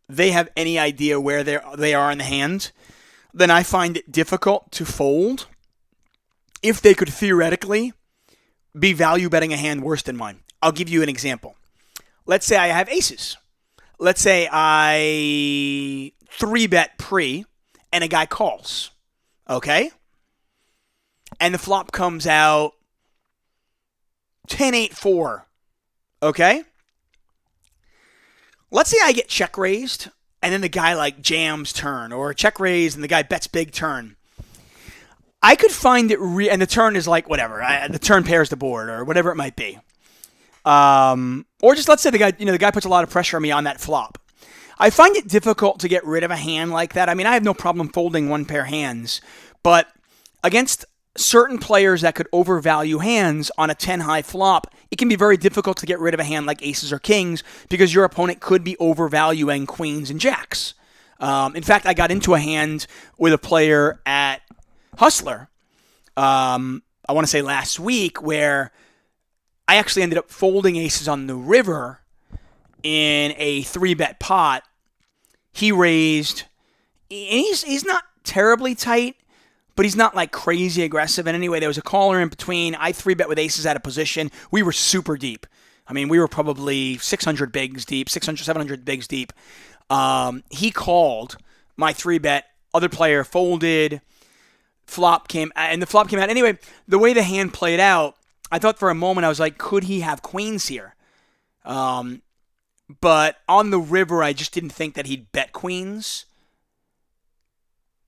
they have any idea where they are in the hand, then I find it difficult to fold if they could theoretically be value betting a hand worse than mine. I'll give you an example. Let's say I have aces. Let's say I 3-bet pre and a guy calls. Okay? And the flop comes out 10-8-4. Okay? Let's say I get check raised and then the guy jams turn, or check raised and the guy bets big turn. I could find it, and the turn is whatever. The turn pairs the board or whatever it might be. Or just let's say the guy puts a lot of pressure on me on that flop. I find it difficult to get rid of a hand like that. I mean, I have no problem folding one pair hands, but against certain players that could overvalue hands on a 10 high flop, it can be very difficult to get rid of a hand like aces or kings because your opponent could be overvaluing queens and jacks. In fact, I got into a hand with a player at Hustler, I want to say last week, where I actually ended up folding aces on the river in a 3-bet pot. He raised, and he's not terribly tight, but he's not like crazy aggressive. And anyway, there was a caller in between. I 3-bet with aces out of position. We were super deep. I mean, we were probably 600 bigs deep, 600, 700 bigs deep. He called my 3-bet. Other player folded. Flop came, and the flop came out. Anyway, the way the hand played out, I thought for a moment, I was like, could he have queens here? But on the river, I just didn't think that he'd bet queens.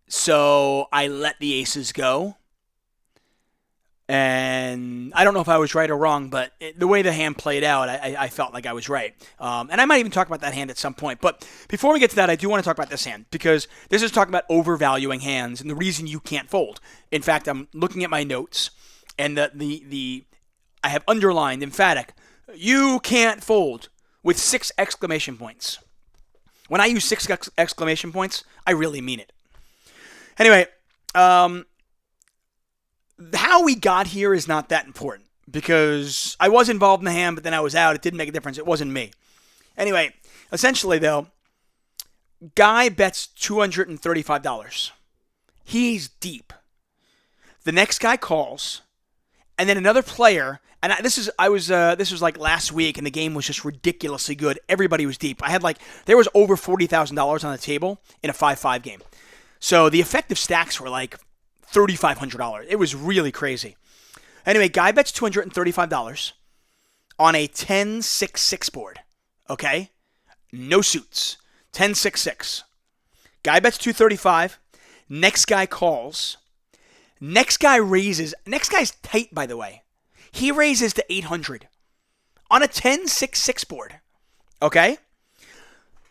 So I let the aces go. And I don't know if I was right or wrong, but the way the hand played out, I felt like I was right. And I might even talk about that hand at some point. But before we get to that, I do want to talk about this hand, because this is talking about overvaluing hands and the reason you can't fold. In fact, I'm looking at my notes, and I have underlined, emphatic, you can't fold, with 6 exclamation points. When I use 6 exclamation points, I really mean it. Anyway, how we got here is not that important, because I was involved in the hand, but then I was out. It didn't make a difference. It wasn't me. Anyway, essentially, though, guy bets $235. He's deep. The next guy calls, and then another player. And this was like last week, and the game was just ridiculously good. Everybody was deep. There was over $40,000 on the table in a 5-5 game. So the effective stacks were like $3,500. It was really crazy. Anyway, guy bets $235 on a 10-6-6 board. Okay? No suits. 10-6-6. Guy bets $235. Next guy calls. Next guy raises. Next guy's tight, by the way. He raises to 800 on a 10-6-6 board. Okay?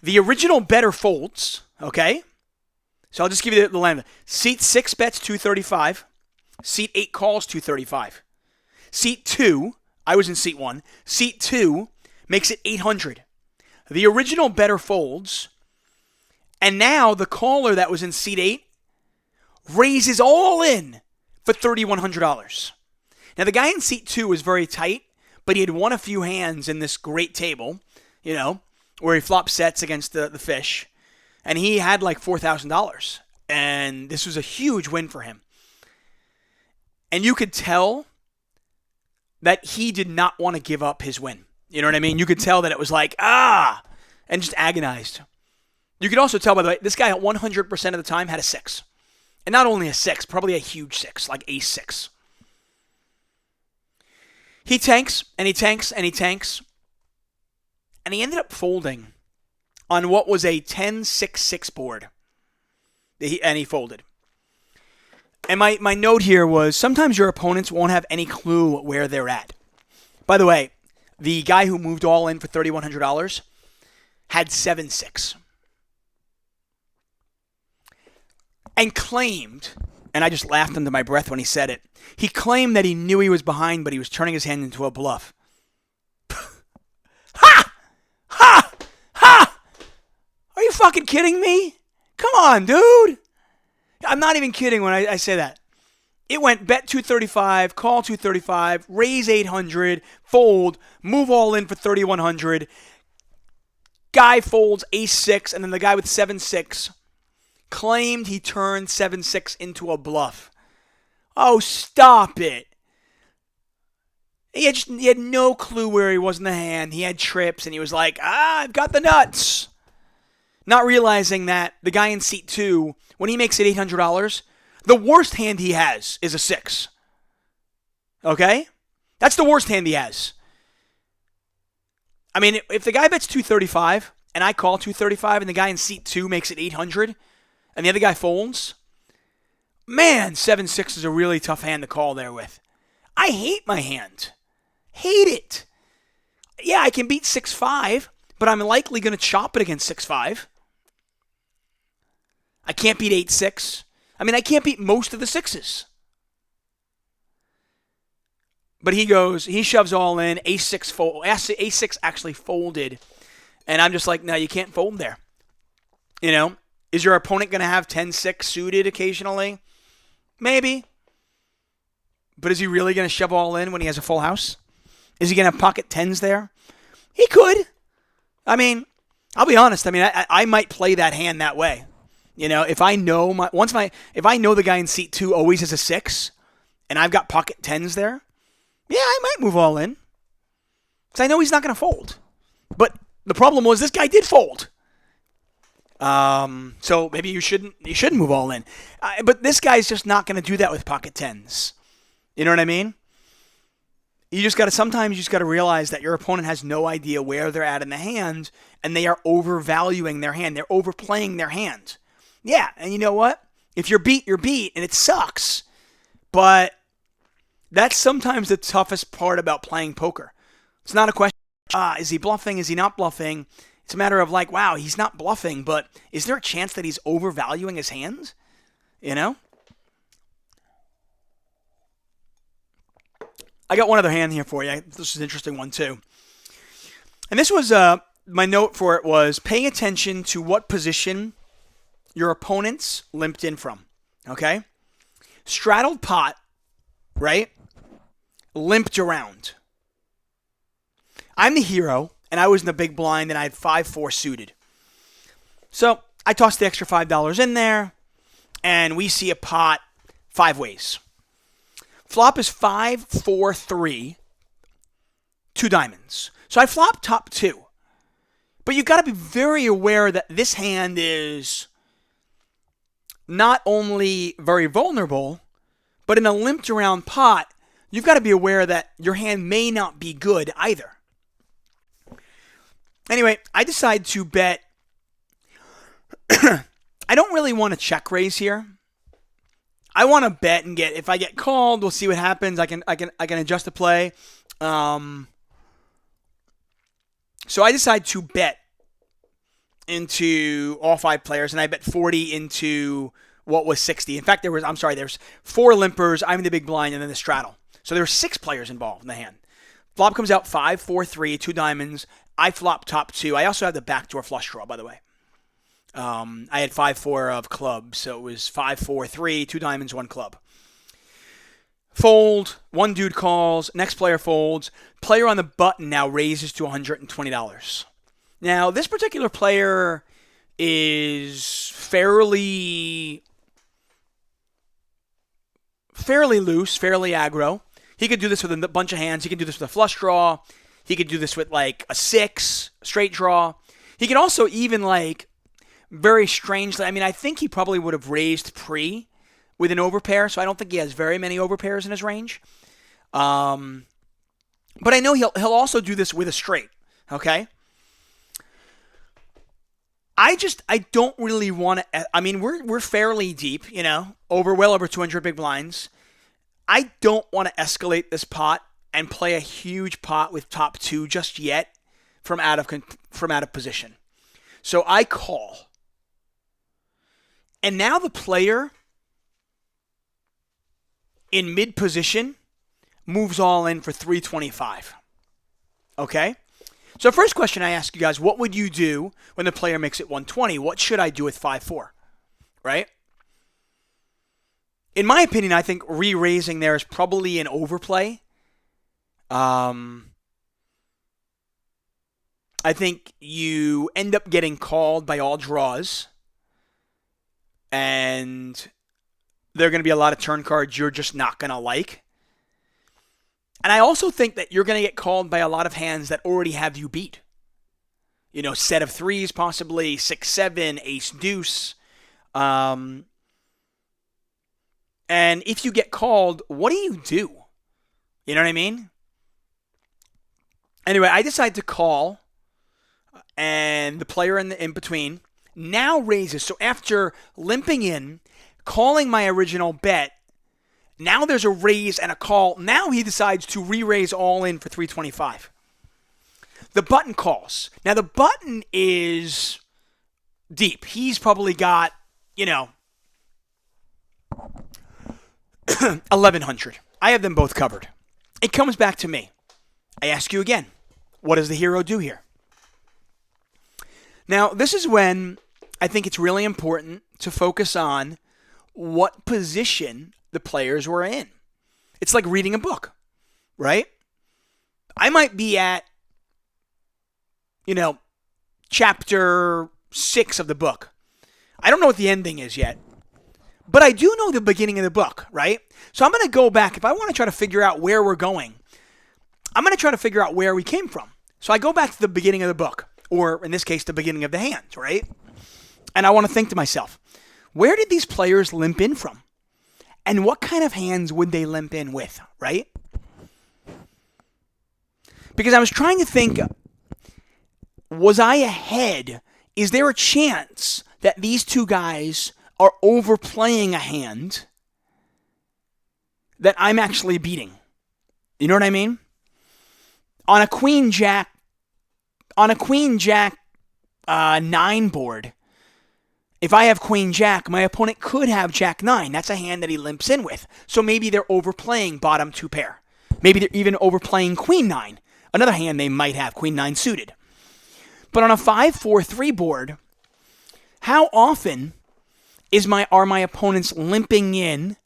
The original better folds. Okay? So I'll just give you the line. Seat 6 bets $235. Seat 8 calls $235. Seat 2, I was in seat 1. Seat 2 makes it 800. The original better folds. And now the caller that was in seat 8 raises all in for $3,100. Now, the guy in seat 2 was very tight, but he had won a few hands in this great table, where he flopped sets against the fish, and he had like $4,000, and this was a huge win for him. And you could tell that he did not want to give up his win. You know what I mean? You could tell that it was like, and just agonized. You could also tell, by the way, this guy at 100% of the time had a 6. And not only a 6, probably a huge 6, like ace 6. He tanks, and he tanks, and he tanks. And he ended up folding on what was a 10-6-6 board. And he folded. And my note here was, sometimes your opponents won't have any clue where they're at. By the way, the guy who moved all in for $3,100 had 7-6. And claimed, and I just laughed under my breath when he said it, he claimed that he knew he was behind, but he was turning his hand into a bluff. Ha! Ha! Ha! Are you fucking kidding me? Come on, dude. I'm not even kidding when I say that. It went bet 235, call 235, raise 800, fold, move all in for 3,100. Guy folds ace 6, and then the guy with 7-6 claimed he turned 7-6 into a bluff. Oh, stop it. He had no clue where he was in the hand. He had trips, and he was like, I've got the nuts. Not realizing that the guy in seat 2, when he makes it $800, the worst hand he has is a 6. Okay? That's the worst hand he has. I mean, if the guy bets 235, and I call 235, and the guy in seat 2 makes it 800, and the other guy folds, man, 7-6 is a really tough hand to call there with. I hate my hand. Hate it. Yeah, I can beat 6-5, but I'm likely going to chop it against 6-5. I can't beat 8-6. I mean, I can't beat most of the sixes. But he shoves all in. Ace-6 actually folded. And I'm just like, no, you can't fold there. You know? Is your opponent going to have 10-6 suited occasionally? Maybe. But is he really going to shove all in when he has a full house? Is he going to have pocket 10s there? He could. I mean, I'll be honest. I mean, I might play that hand that way. You know, if I know if I know the guy in seat 2 always has a 6, and I've got pocket 10s there, yeah, I might move all in. Because I know he's not going to fold. But the problem was this guy did fold. So maybe you shouldn't move all in. But this guy's just not going to do that with pocket 10s. You know what I mean? Sometimes you just got to realize that your opponent has no idea where they're at in the hand, and they are overvaluing their hand. They're overplaying their hand. Yeah, and you know what? If you're beat, you're beat, and it sucks. But that's sometimes the toughest part about playing poker. It's not a question, is he bluffing? Is he not bluffing? It's a matter of like, wow, he's not bluffing, but is there a chance that he's overvaluing his hand? You know? I got one other hand here for you. This is an interesting one too. And this was, my note for it was, pay attention to what position your opponents limped in from. Okay? Straddled pot, right? Limped around. I'm the hero, and I was in the big blind, and I had 5-4 suited. So I tossed the extra $5 in there, and we see a pot 5 ways. Flop is 5-4-3, 2 diamonds. So I flop top 2. But you've got to be very aware that this hand is not only very vulnerable, but in a limped around pot, you've got to be aware that your hand may not be good either. Anyway, I decide to bet. I don't really want to check raise here. I want to bet and if I get called, we'll see what happens. I can adjust the play. So I decide to bet into all 5 players, and I bet 40 into what was 60. In fact, there's 4 limpers. I'm in the big blind, and then the straddle. So there were 6 players involved in the hand. Flop comes out 5-4-3, 2 diamonds. I flop top 2. I also have the backdoor flush draw, by the way. I had 5-4 of clubs, so it was 5-4-3, 2 diamonds, 1 club. Fold, 1 dude calls, next player folds. Player on the button now raises to $120. Now, this particular player is fairly loose, fairly aggro. He could do this with a bunch of hands. He could do this with a flush draw. He could do this with like a 6, straight draw. He could also even very strangely, I mean, I think he probably would have raised pre with an overpair, so I don't think he has very many overpairs in his range. But I know he'll also do this with a straight, okay? I don't really want to, I mean, we're fairly deep, you know, well over 200 big blinds. I don't want to escalate this pot and play a huge pot with top 2 just yet from out of position. So I call. And now the player in mid position moves all in for 325. Okay? So first question I ask you guys, what would you do when the player makes it 120? What should I do with 5-4? Right? In my opinion, I think re-raising there is probably an overplay. I think you end up getting called by all draws. And there are going to be a lot of turn cards you're just not going to like. And I also think that you're going to get called by a lot of hands that already have you beat. You know, set of 3s possibly, 6-7, ace-deuce. And if you get called, what do you do? You know what I mean? Anyway, I decide to call, and the player in between now raises. So after limping in, calling my original bet, now there's a raise and a call. Now he decides to re-raise all in for 325. The button calls. Now the button is deep. He's probably got 1100. I have them both covered. It comes back to me. I ask you again, what does the hero do here? Now, this is when I think it's really important to focus on what position the players were in. It's like reading a book, right? I might be at, chapter 6 of the book. I don't know what the ending is yet, but I do know the beginning of the book, right? So I'm going to go back. If I want to try to figure out where we're going, I'm going to try to figure out where we came from. So I go back to the beginning of the book, or in this case, the beginning of the hand, right? And I want to think to myself, where did these players limp in from? And what kind of hands would they limp in with, right? Because I was trying to think, was I ahead? Is there a chance that these two guys are overplaying a hand that I'm actually beating? You know what I mean? On a queen jack 9 board, if I have queen jack, my opponent could have jack 9. That's a hand that he limps in with. So maybe they're overplaying bottom 2 pair. Maybe they're even overplaying queen 9. Another hand they might have, queen 9 suited. But on a 5-4-3 board, how often are my opponents limping in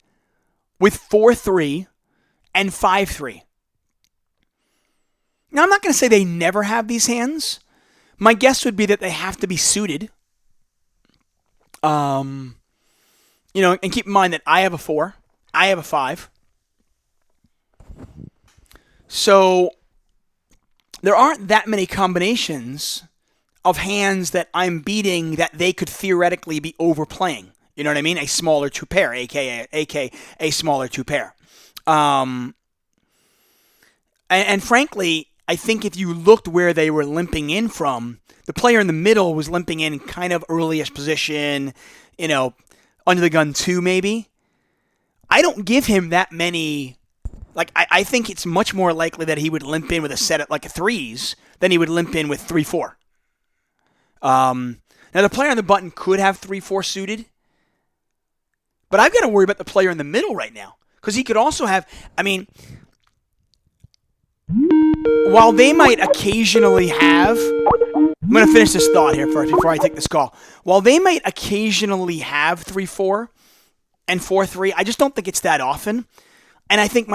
with 4-3 and 5-3? Now, I'm not going to say they never have these hands. My guess would be that they have to be suited. And keep in mind that I have a 4. I have a 5. So there aren't that many combinations of hands that I'm beating that they could theoretically be overplaying. You know what I mean? A smaller 2 pair, aka a smaller 2 pair. And frankly, I think if you looked where they were limping in from, the player in the middle was limping in kind of earliest position, under the gun 2 maybe. I don't give him that many. I think it's much more likely that he would limp in with a set of a 3s than he would limp in with 3-4. Now, the player on the button could have 3-4 suited, but I've got to worry about the player in the middle right now because he could also have, while they might occasionally have, I'm going to finish this thought here first before I take this call. While they might occasionally have 3-4 and 4-3, I just don't think it's that often. And I think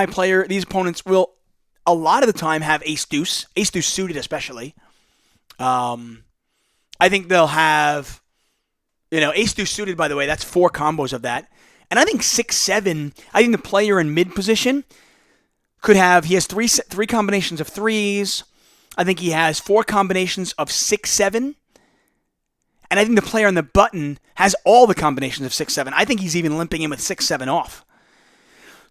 these opponents will, a lot of the time, have ace-deuce suited especially. I think they'll have, ace-deuce suited, by the way, that's 4 combos of that. And I think 6-7, I think the player in mid position he has three combinations of 3s. I think he has 4 combinations of 6-7. And I think the player on the button has all the combinations of 6-7. I think he's even limping in with 6-7 off.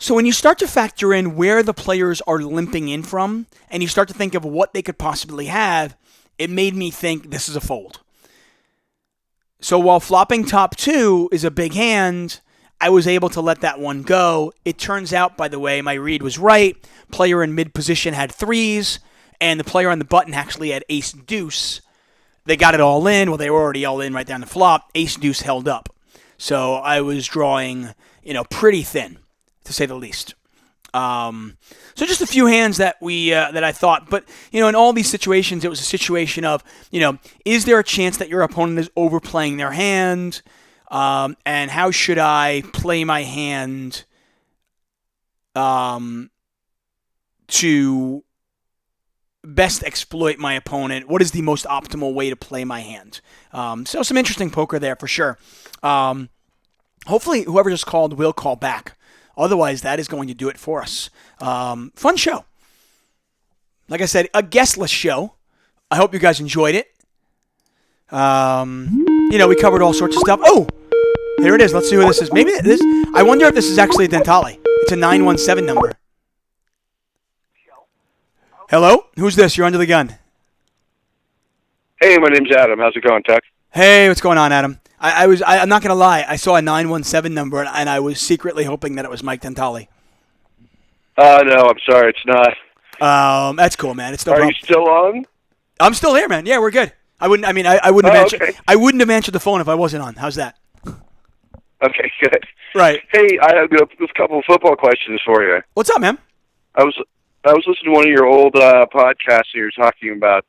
So when you start to factor in where the players are limping in from, and you start to think of what they could possibly have, it made me think this is a fold. So while flopping top 2 is a big hand, I was able to let that one go. It turns out, by the way, my read was right. Player in mid position had 3s, and the player on the button actually had ace-deuce. They got it all in. Well, they were already all in right down the flop. Ace-deuce held up. So I was drawing, pretty thin, to say the least. So just a few hands that I thought, but in all these situations, it was a situation of, is there a chance that your opponent is overplaying their hand, and how should I play my hand to best exploit my opponent? What is the most optimal way to play my hand? So some interesting poker there for sure. Hopefully, whoever just called will call back. Otherwise, that is going to do it for us. Fun show. Like I said, a guestless show. I hope you guys enjoyed it. We covered all sorts of stuff. Oh, here it is. Let's see who this is. Maybe this. I wonder if this is actually Dentale. It's a 917 number. Hello? Who's this? You're under the gun. Hey, my name's Adam. How's it going, Tuck? Hey, what's going on, Adam? I'm not going to lie. I saw a 917 number, and I was secretly hoping that it was Mike Dentale. No, I'm sorry. It's not. That's cool, man. It's no Are problem. you still on? I'm still here, man. Yeah, we're good. I wouldn't have okay. I wouldn't have answered the phone if I wasn't on. How's that? Okay, good. Right. Hey, I have a couple of football questions for you. What's up, man? I was listening to one of your old podcasts, and you were talking about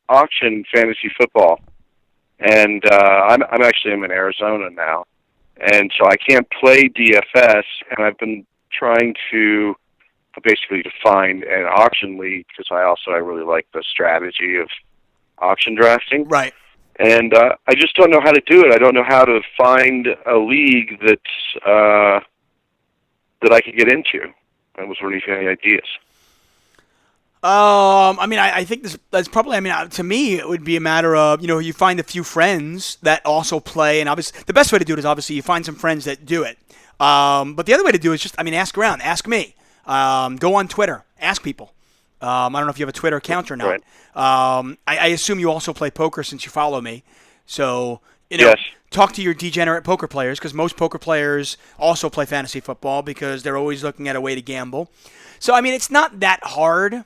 auction fantasy football, and I'm actually in Arizona now, and so I can't play DFS, and I've been trying to basically to find an auction league because I really like the strategy of auction drafting. Right. And I just don't know how to do it. I don't know how to find a league that I could get into. I was wondering if you had any ideas. I think that's probably, to me, it would be a matter of, you find a few friends that also play, and obviously, the best way to do it is obviously you find some friends that do it. But the other way to do it is just, ask around, ask me. Go on Twitter, ask people. I don't know if you have a Twitter account or not. Right. I assume you also play poker since you follow me. So, Yes. Talk to your degenerate poker players because most poker players also play fantasy football because they're always looking at a way to gamble. So, it's not that hard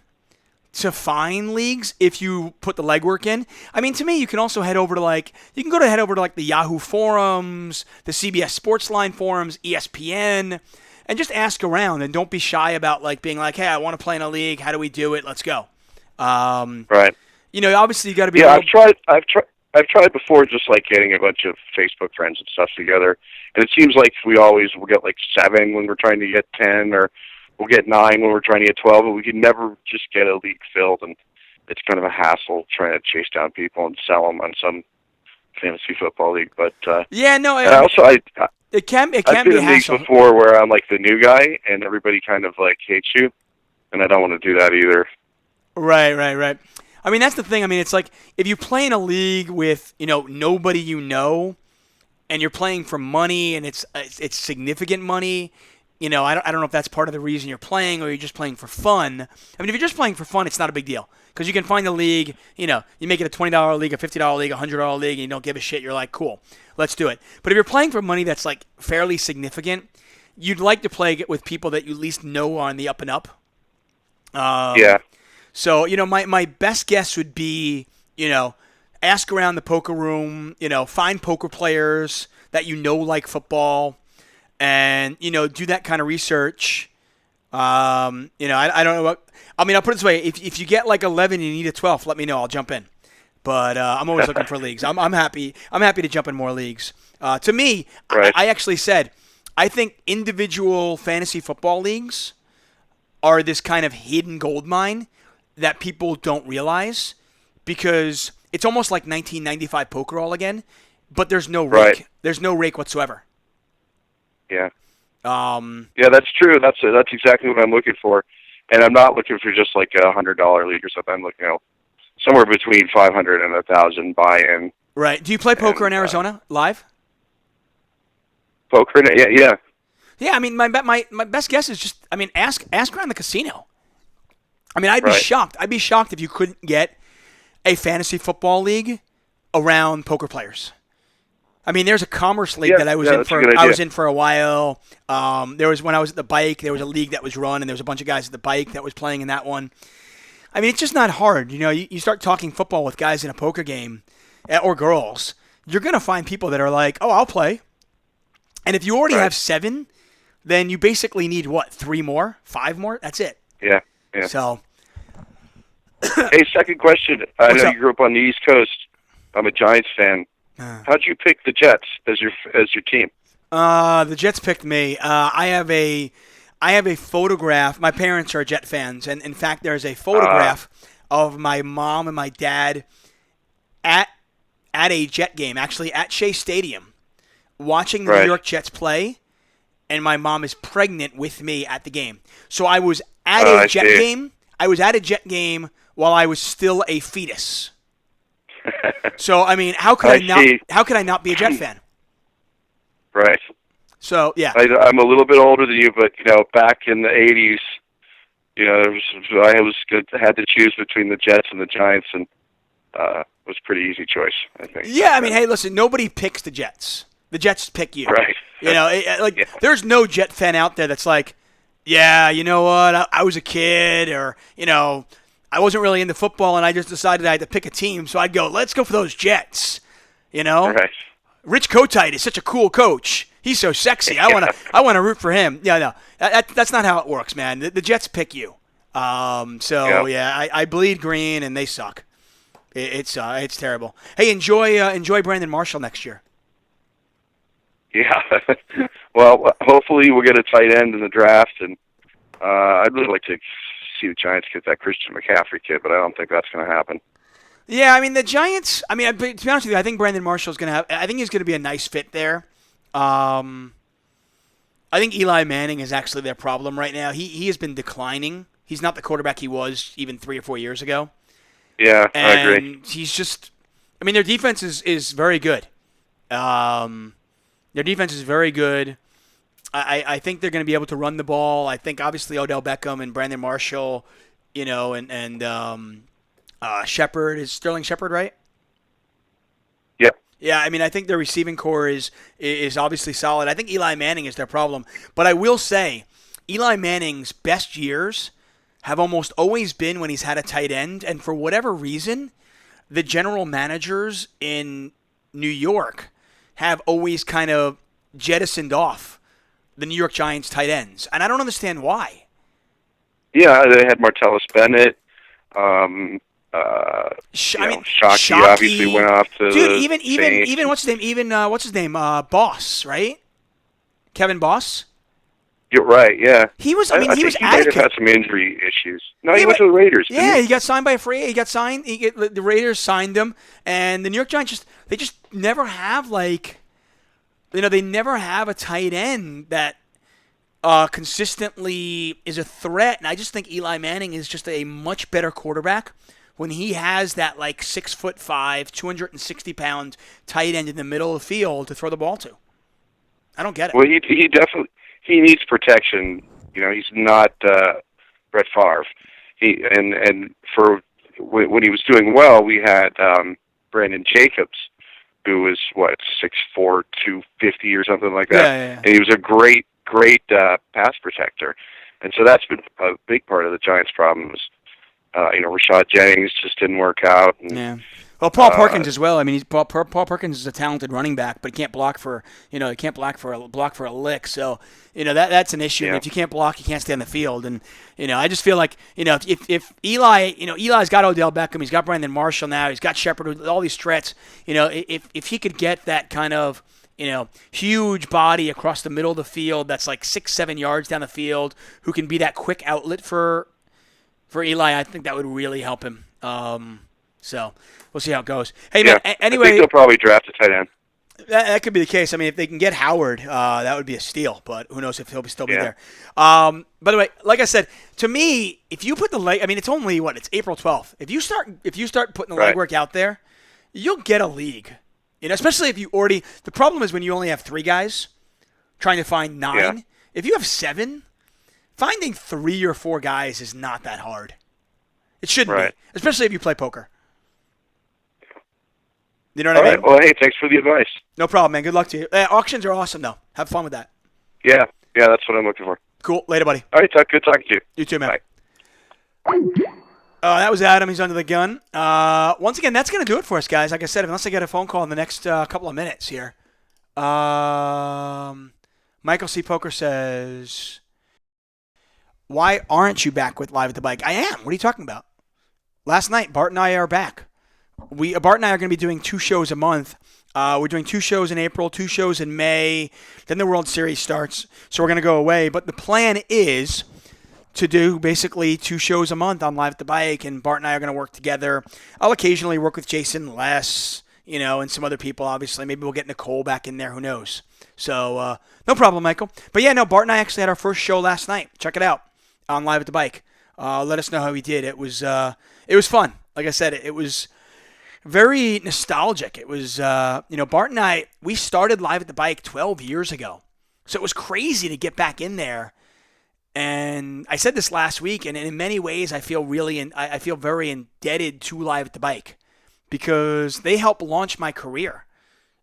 to find leagues if you put the legwork in. To me, you can also head over to the Yahoo forums, the CBS Sportsline forums, ESPN, and just ask around and don't be shy about being like, hey, I want to play in a league. How do we do it? Let's go. Right. Obviously you got to be. Yeah, I've tried before, just getting a bunch of Facebook friends and stuff together, and it seems like we'll get 7 when we're trying to get 10, or we'll get 9 when we're trying to get 12, but we can never just get a league filled, and it's kind of a hassle trying to chase down people and sell them on some fantasy football league. But yeah, no, and also it can I've be been a in leagues hassle before where I'm the new guy, and everybody kind of hates you, and I don't want to do that either. Right. That's the thing. It's like if you play in a league with, nobody and you're playing for money and it's significant money, I don't know if that's part of the reason you're playing or you're just playing for fun. If you're just playing for fun, it's not a big deal because you can find a league, you make it a $20 league, a $50 league, a $100 league, and you don't give a shit. You're like, cool, let's do it. But if you're playing for money that's fairly significant, you'd like to play it with people that you at least know are on the up and up. Yeah. So, my best guess would be, ask around the poker room, find poker players that like football and, do that kind of research. I don't know what, I'll put it this way. If you get 11 and you need a 12th, let me know. I'll jump in. But I'm always looking for leagues. I'm happy to jump in more leagues. To me, right. I actually said, I think individual fantasy football leagues are this kind of hidden gold mine that people don't realize because it's almost like 1995 poker all again, but there's no rake. Right. There's no rake whatsoever. Yeah. Yeah, that's true. That's exactly what I'm looking for, and I'm not looking for just a $100 league or something. I'm looking somewhere between 500 and 1,000 buy-in. Right. Do you play poker in Arizona live? Poker? Yeah. Yeah, my best guess is just ask around the casino. I'd be shocked. I'd be shocked if you couldn't get a fantasy football league around poker players. There's a commerce league that I was in for. I was in for a while. There was when I was at the bike. There was a league that was run, and there was a bunch of guys at the bike that was playing in that one. It's just not hard. You start talking football with guys in a poker game, or girls. You're gonna find people that are like, "Oh, I'll play." And if you already have 7, then you basically need 3 more, 5 more. That's it. Yeah. So, hey, second question. I know up? you grew up on the East Coast. I'm a Giants fan. How'd you pick the Jets as your team? The Jets picked me. I have a photograph. My parents are Jet fans, and in fact, there's a photograph of my mom and my dad at a Jet game, actually at Shea Stadium, watching the New York Jets play. And my mom is pregnant with me at the game. So I was at a Jet game. I was at a Jet game while I was still a fetus. So how could I not be a Jet fan? Right. So yeah. I'm a little bit older than you, but back in the '80s, I had to choose between the Jets and the Giants, and it was a pretty easy choice, I think. Yeah, hey, listen, nobody picks the Jets. The Jets pick you. Right. There's no Jet fan out there that's like, yeah, you know what, I was a kid, or, I wasn't really into football, and I just decided I had to pick a team, so I'd go, let's go for those Jets, Right. Rich Kotite is such a cool coach. He's so sexy. I want to root for him. Yeah, no, that's not how it works, man. The Jets pick you. I bleed green and they suck. It's terrible. Hey, enjoy Brandon Marshall next year. Yeah. Well, hopefully we'll get a tight end in the draft, and I'd really like to see the Giants get that Christian McCaffrey kid, but I don't think that's going to happen. Yeah, I mean the Giants. I mean, to be honest with you, I think Brandon Marshall's going to have. I think he's going to be a nice fit there. I think Eli Manning is actually their problem right now. He has been declining. He's not the quarterback he was even 3 or 4 years ago. Yeah, and I agree. He's just. I mean, their defense is very good. Their defense is very good. I think they're going to be able to run the ball. I think obviously Odell Beckham and Brandon Marshall, and Shepard, is Sterling Shepard, right? Yep. Yeah, I mean, I think their receiving core is obviously solid. I think Eli Manning is their problem. But I will say, Eli Manning's best years have almost always been when he's had a tight end. And for whatever reason, the general managers in New York have always kind of jettisoned off the New York Giants tight ends. And I don't understand why. Yeah, they had Martellus Bennett. Shockey obviously went off to even what's his name? What's his name? Boss, right? Kevin Boss. You're right. Yeah. He was. I mean, he was. He might have had some injury issues. No, he went to the Raiders. Yeah, he got signed by a free. He got signed. The Raiders signed him, and the New York Giants just never have they never have a tight end that consistently is a threat. And I just think Eli Manning is just a much better quarterback when he has that 6'5", 260-pound tight end in the middle of the field to throw the ball to. I don't get it. Well, he definitely needs protection. He's not Brett Favre. And for when he was doing well, we had Brandon Jacobs, who was 6'4", 250 or something like that. Yeah. And he was a great pass protector. And so that's been a big part of the Giants' problems. Rashad Jennings just didn't work out. And, yeah. Well, Paul Perkins as well. I mean, Paul Perkins is a talented running back, but he can't block for a lick. So, that's an issue. Yeah. If you can't block, you can't stay on the field. And I just feel like if Eli's got Odell Beckham, he's got Brandon Marshall now, he's got Shepard with all these threats. If he could get that kind of huge body across the middle of the field that's 6-7 yards down the field, who can be that quick outlet for Eli, I think that would really help him. So we'll see how it goes. Hey, yeah, man, anyway. I think they'll probably draft a tight end. That could be the case. I mean, if they can get Howard, that would be a steal, but who knows if he'll still be there. By the way, like I said, to me, if you put the leg, I mean, it's only, it's April 12th. If you start putting the legwork out there, you'll get a league. Especially if you already, the problem is when you only have 3 guys trying to find 9. Yeah. If you have 7, finding 3 or 4 guys is not that hard. It shouldn't be, especially if you play poker. You know what I mean? All right. Well, hey, thanks for the advice. No problem, man. Good luck to you. Auctions are awesome, though. Have fun with that. Yeah, that's what I'm looking for. Cool. Later, buddy. All right, good talking to you. You too, man. Bye. That was Adam. He's under the gun. Once again, that's going to do it for us, guys. Like I said, unless I get a phone call in the next couple of minutes here. Michael C. Poker says, why aren't you back with Live at the Bike? I am. What are you talking about? Last night, Bart and I are back. Bart and I are going to be doing 2 shows a month. We're doing 2 shows in April, 2 shows in May. Then the World Series starts, so we're going to go away. But the plan is to do basically 2 shows a month on Live at the Bike, and Bart and I are going to work together. I'll occasionally work with Jason Les, and some other people, obviously. Maybe we'll get Nicole back in there. Who knows? So, no problem, Michael. But yeah, no, Bart and I actually had our first show last night. Check it out on Live at the Bike. Let us know how we did. It was fun. Like I said, it was very nostalgic. It was, Bart and I, we started Live at the Bike 12 years ago. So it was crazy to get back in there. And I said this last week, and in many ways I feel very indebted to Live at the Bike because they helped launch my career.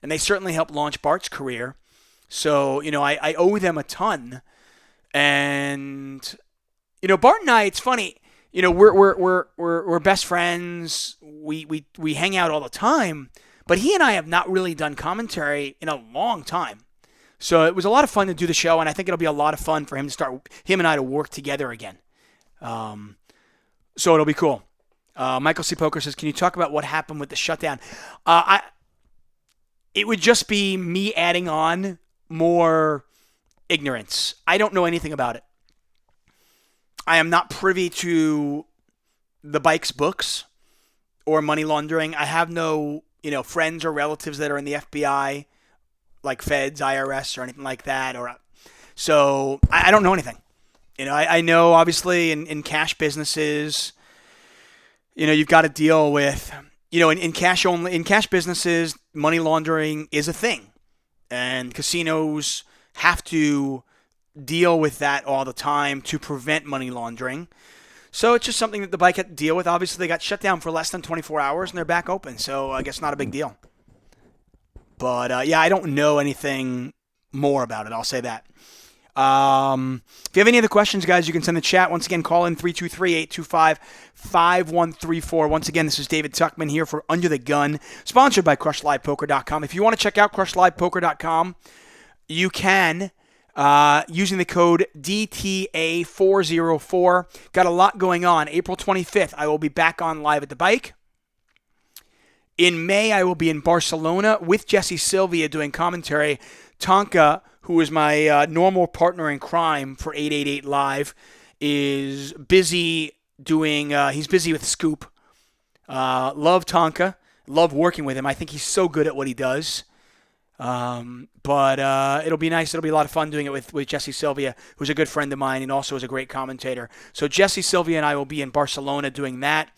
And they certainly helped launch Bart's career. So, I owe them a ton. And, Bart and I, it's funny, we're best friends. We hang out all the time, but he and I have not really done commentary in a long time. So it was a lot of fun to do the show, and I think it'll be a lot of fun for him and I to work together again. So it'll be cool. Michael C. Poker says, can you talk about what happened with the shutdown? It would just be me adding on more ignorance. I don't know anything about it. I am not privy to the bike's books or money laundering. I have no, friends or relatives that are in the FBI, like feds, IRS, or anything like that. So I don't know anything. I know obviously in cash businesses, you've got to deal with, in cash businesses, money laundering is a thing, and casinos have to deal with that all the time to prevent money laundering. So it's just something that the bike had to deal with. Obviously, they got shut down for less than 24 hours, and they're back open. So I guess not a big deal. But, I don't know anything more about it. I'll say that. If you have any other questions, guys, you can send the chat. Once again, call in 323-825-5134. Once again, this is David Tuchman here for Under the Gun, sponsored by CrushLivePoker.com. If you want to check out CrushLivePoker.com, you can using the code DTA404. Got a lot going on. April 25th, I will be back on live at the bike. In May, I will be in Barcelona with Jesse Sylvia doing commentary. Tonka, who is my normal partner in crime for 888 Live, is busy doing, he's busy with Scoop. Love Tonka. Love working with him. I think he's so good at what he does. But it'll be nice. It'll be a lot of fun doing it with Jesse Sylvia, who's a good friend of mine and also is a great commentator. So Jesse Sylvia and I will be in Barcelona doing that.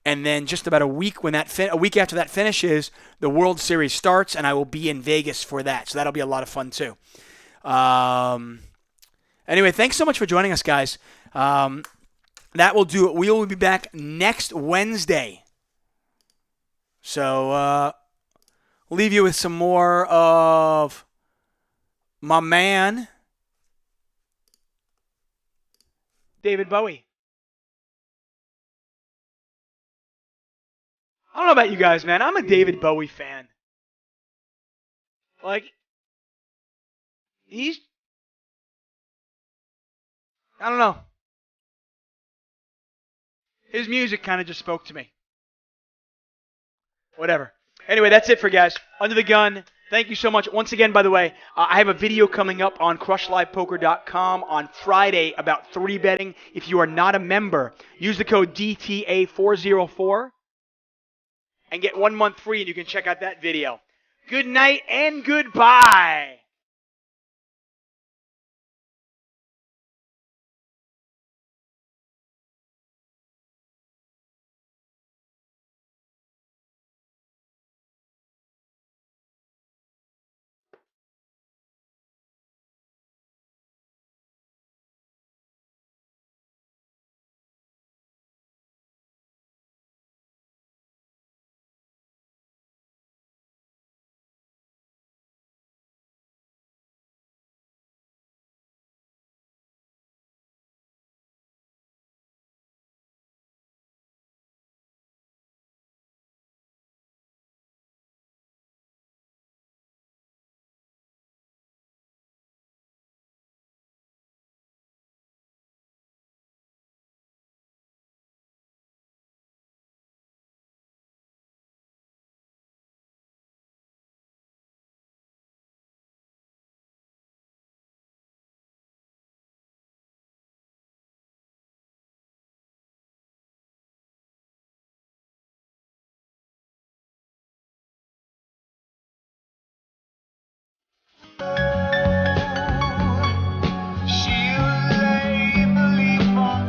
And then just about a week after that finishes, the World Series starts, and I will be in Vegas for that. So that'll be a lot of fun too. Anyway, thanks so much for joining us, guys. That will do it. We will be back next Wednesday. So leave you with some more of my man, David Bowie. I don't know about you guys, man. I'm a David Bowie fan. Like, I don't know. His music kind of just spoke to me. Whatever. Anyway, that's it for guys. Under the Gun. Thank you so much. Once again, by the way, I have a video coming up on CrushLivePoker.com on Friday about 3-betting. If you are not a member, use the code DTA404 and get 1 month free, and you can check out that video. Good night and goodbye.